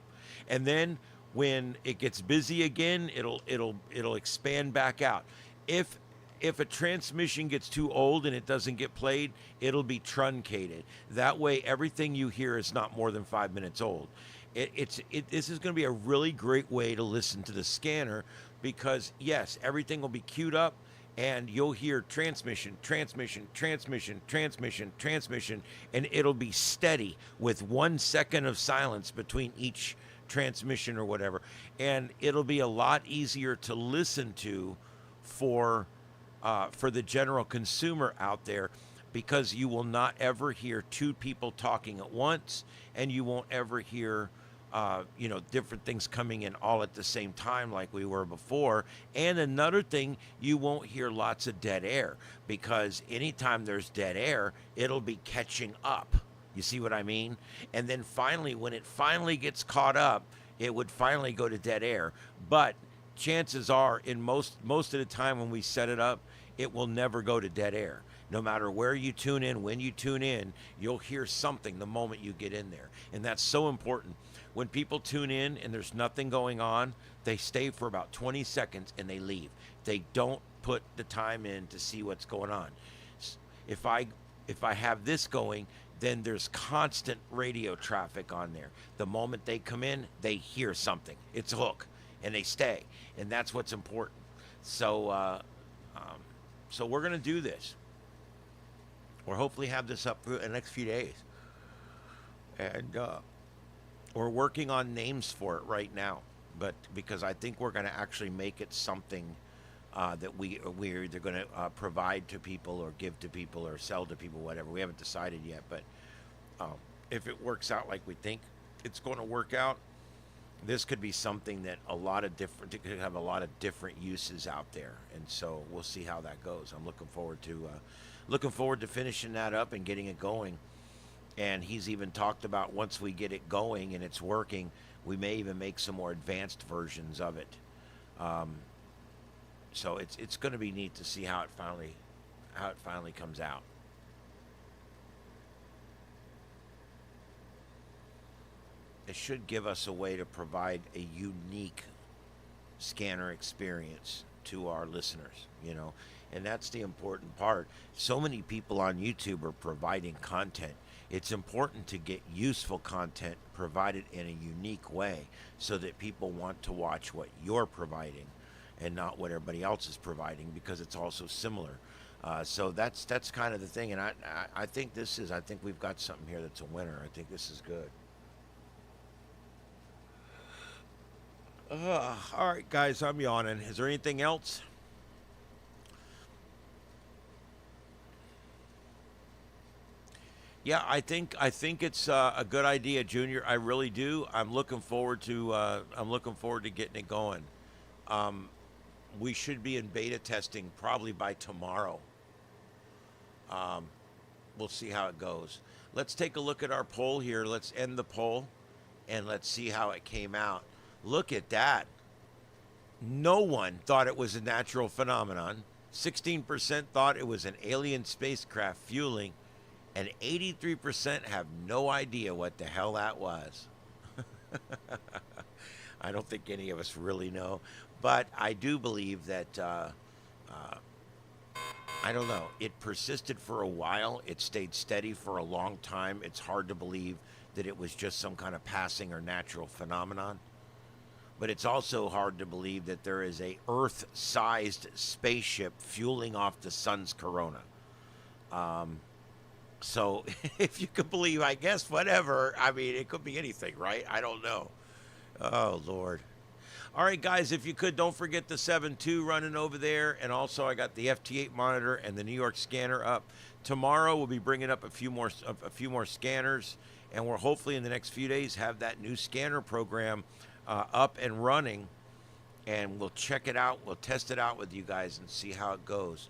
And then when it gets busy again, it'll expand back out. If a transmission gets too old and it doesn't get played, it'll be truncated. That way everything you hear is not more than 5 minutes old. This is going to be a really great way to listen to the scanner, because yes, everything will be queued up, and you'll hear transmission, transmission, transmission, transmission, transmission, and it'll be steady with 1 second of silence between each transmission or whatever. And it'll be a lot easier to listen to for the general consumer out there, because you will not ever hear 2 people talking at once, and you won't ever hear different things coming in all at the same time like we were before. And another thing, you won't hear lots of dead air, because anytime there's dead air, it'll be catching up. You see what I mean? And then finally, when it finally gets caught up, it would finally go to dead air. But chances are, in most of the time when we set it up, it will never go to dead air. No matter where you tune in, when you tune in, you'll hear something the moment you get in there. And that's so important. When people tune in and there's nothing going on, they stay for about 20 seconds and they leave. They don't put the time in to see what's going on. If I have this going, then there's constant radio traffic on there. The moment they come in, they hear something. It's a hook, and they stay. And that's what's important. So we're going to do this. We'll hopefully have this up for the next few days. And we're working on names for it right now, but because I think we're going to actually make it something that we're either going to provide to people or give to people or sell to people, whatever. We haven't decided yet, but If it works out like we think it's going to work out, this could be something that it could have a lot of different uses out there, and so we'll see how that goes. I'm looking forward to finishing that up and getting it going. And he's even talked about once we get it going and it's working, we may even make some more advanced versions of it. So it's going to be neat to see how it finally comes out. It should give us a way to provide a unique scanner experience to our listeners, and that's the important part. So many people on YouTube are providing content. It's important to get useful content provided in a unique way so that people want to watch what you're providing and not what everybody else is providing, because it's also similar. So that's kind of the thing, and I think we've got something here that's a winner. I think this is good. All right, guys, I'm yawning. Is there anything else? Yeah, I think it's a good idea, Junior. I really do. I'm looking forward to getting it going. We should be in beta testing probably by tomorrow. We'll see how it goes. Let's take a look at our poll here. Let's end the poll, and let's see how it came out. Look at that. No one thought it was a natural phenomenon. 16% thought it was an alien spacecraft fueling, and 83% have no idea what the hell that was. I don't think any of us really know, but I do believe that, I don't know, it persisted for a while. It stayed steady for a long time. It's hard to believe that it was just some kind of passing or natural phenomenon. But it's also hard to believe that there is a Earth-sized spaceship fueling off the sun's corona. So if you could believe, I guess, whatever. I mean, it could be anything, right? I don't know. Oh, Lord. All right, guys, if you could, don't forget the 7.2 running over there. And also, I got the FT8 monitor and the New York scanner up. Tomorrow, we'll be bringing up a few more scanners. And we'll hopefully in the next few days have that new scanner program up and running, and we'll check it out. We'll test it out with you guys and see how it goes.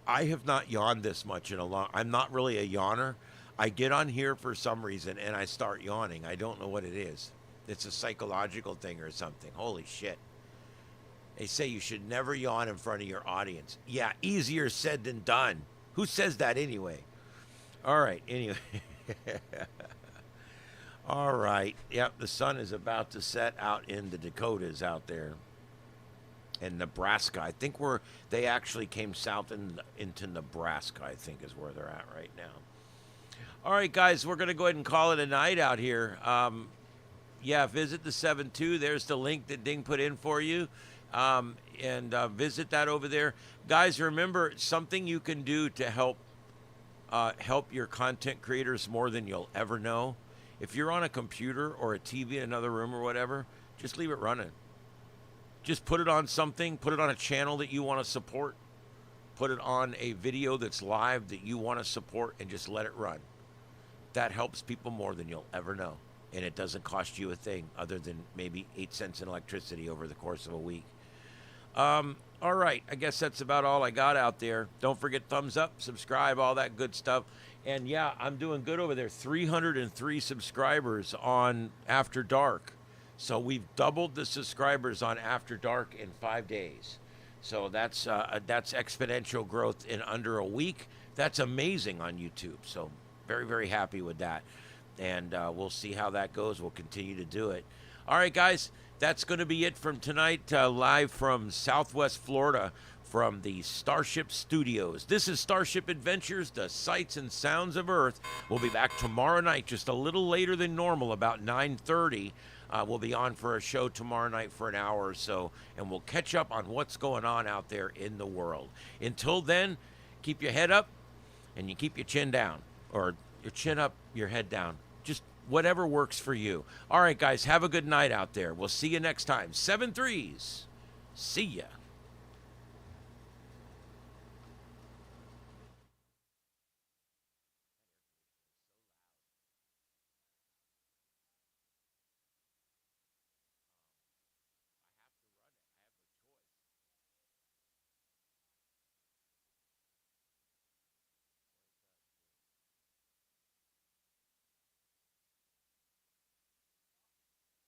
I have not yawned this much in a long. I'm not really a yawner. I get on here for some reason and I start yawning. I don't know what it is. It's a psychological thing or something. Holy shit. They say you should never yawn in front of your audience. Yeah, easier said than done. Who says that anyway? All right, anyway. All right. Yep, the sun is about to set out in the Dakotas out there. And Nebraska. I think they actually came south into Nebraska, I think is where they're at right now. All right, guys, we're going to go ahead and call it a night out here. Yeah, visit the 7.2. There's the link that Ding put in for you. And visit that over there. Guys, remember, something you can do to help your content creators more than you'll ever know. If you're on a computer or a TV in another room or whatever, just leave it running. Just put it on something, put it on a channel that you want to support, put it on a video that's live that you want to support, and just let it run. That helps people more than you'll ever know. And it doesn't cost you a thing other than maybe 8 cents in electricity over the course of a week. All right, I guess that's about all I got out there. Don't forget thumbs up, subscribe, all that good stuff. And yeah, I'm doing good over there. 303 subscribers on After Dark. So we've doubled the subscribers on After Dark in 5 days. So that's exponential growth in under a week. That's amazing on YouTube. So very, very happy with that. And we'll see how that goes. We'll continue to do it. All right, guys, that's going to be it from tonight, live from Southwest Florida, from the Starship Studios. This is Starship Adventures, the sights and sounds of Earth. We'll be back tomorrow night, just a little later than normal, about 9:30. We'll be on for a show tomorrow night for an hour or so, and we'll catch up on what's going on out there in the world. Until then, keep your head up and you keep your chin down, or your chin up, your head down. Just whatever works for you. All right, guys, have a good night out there. We'll see you next time. 7 3s. See ya.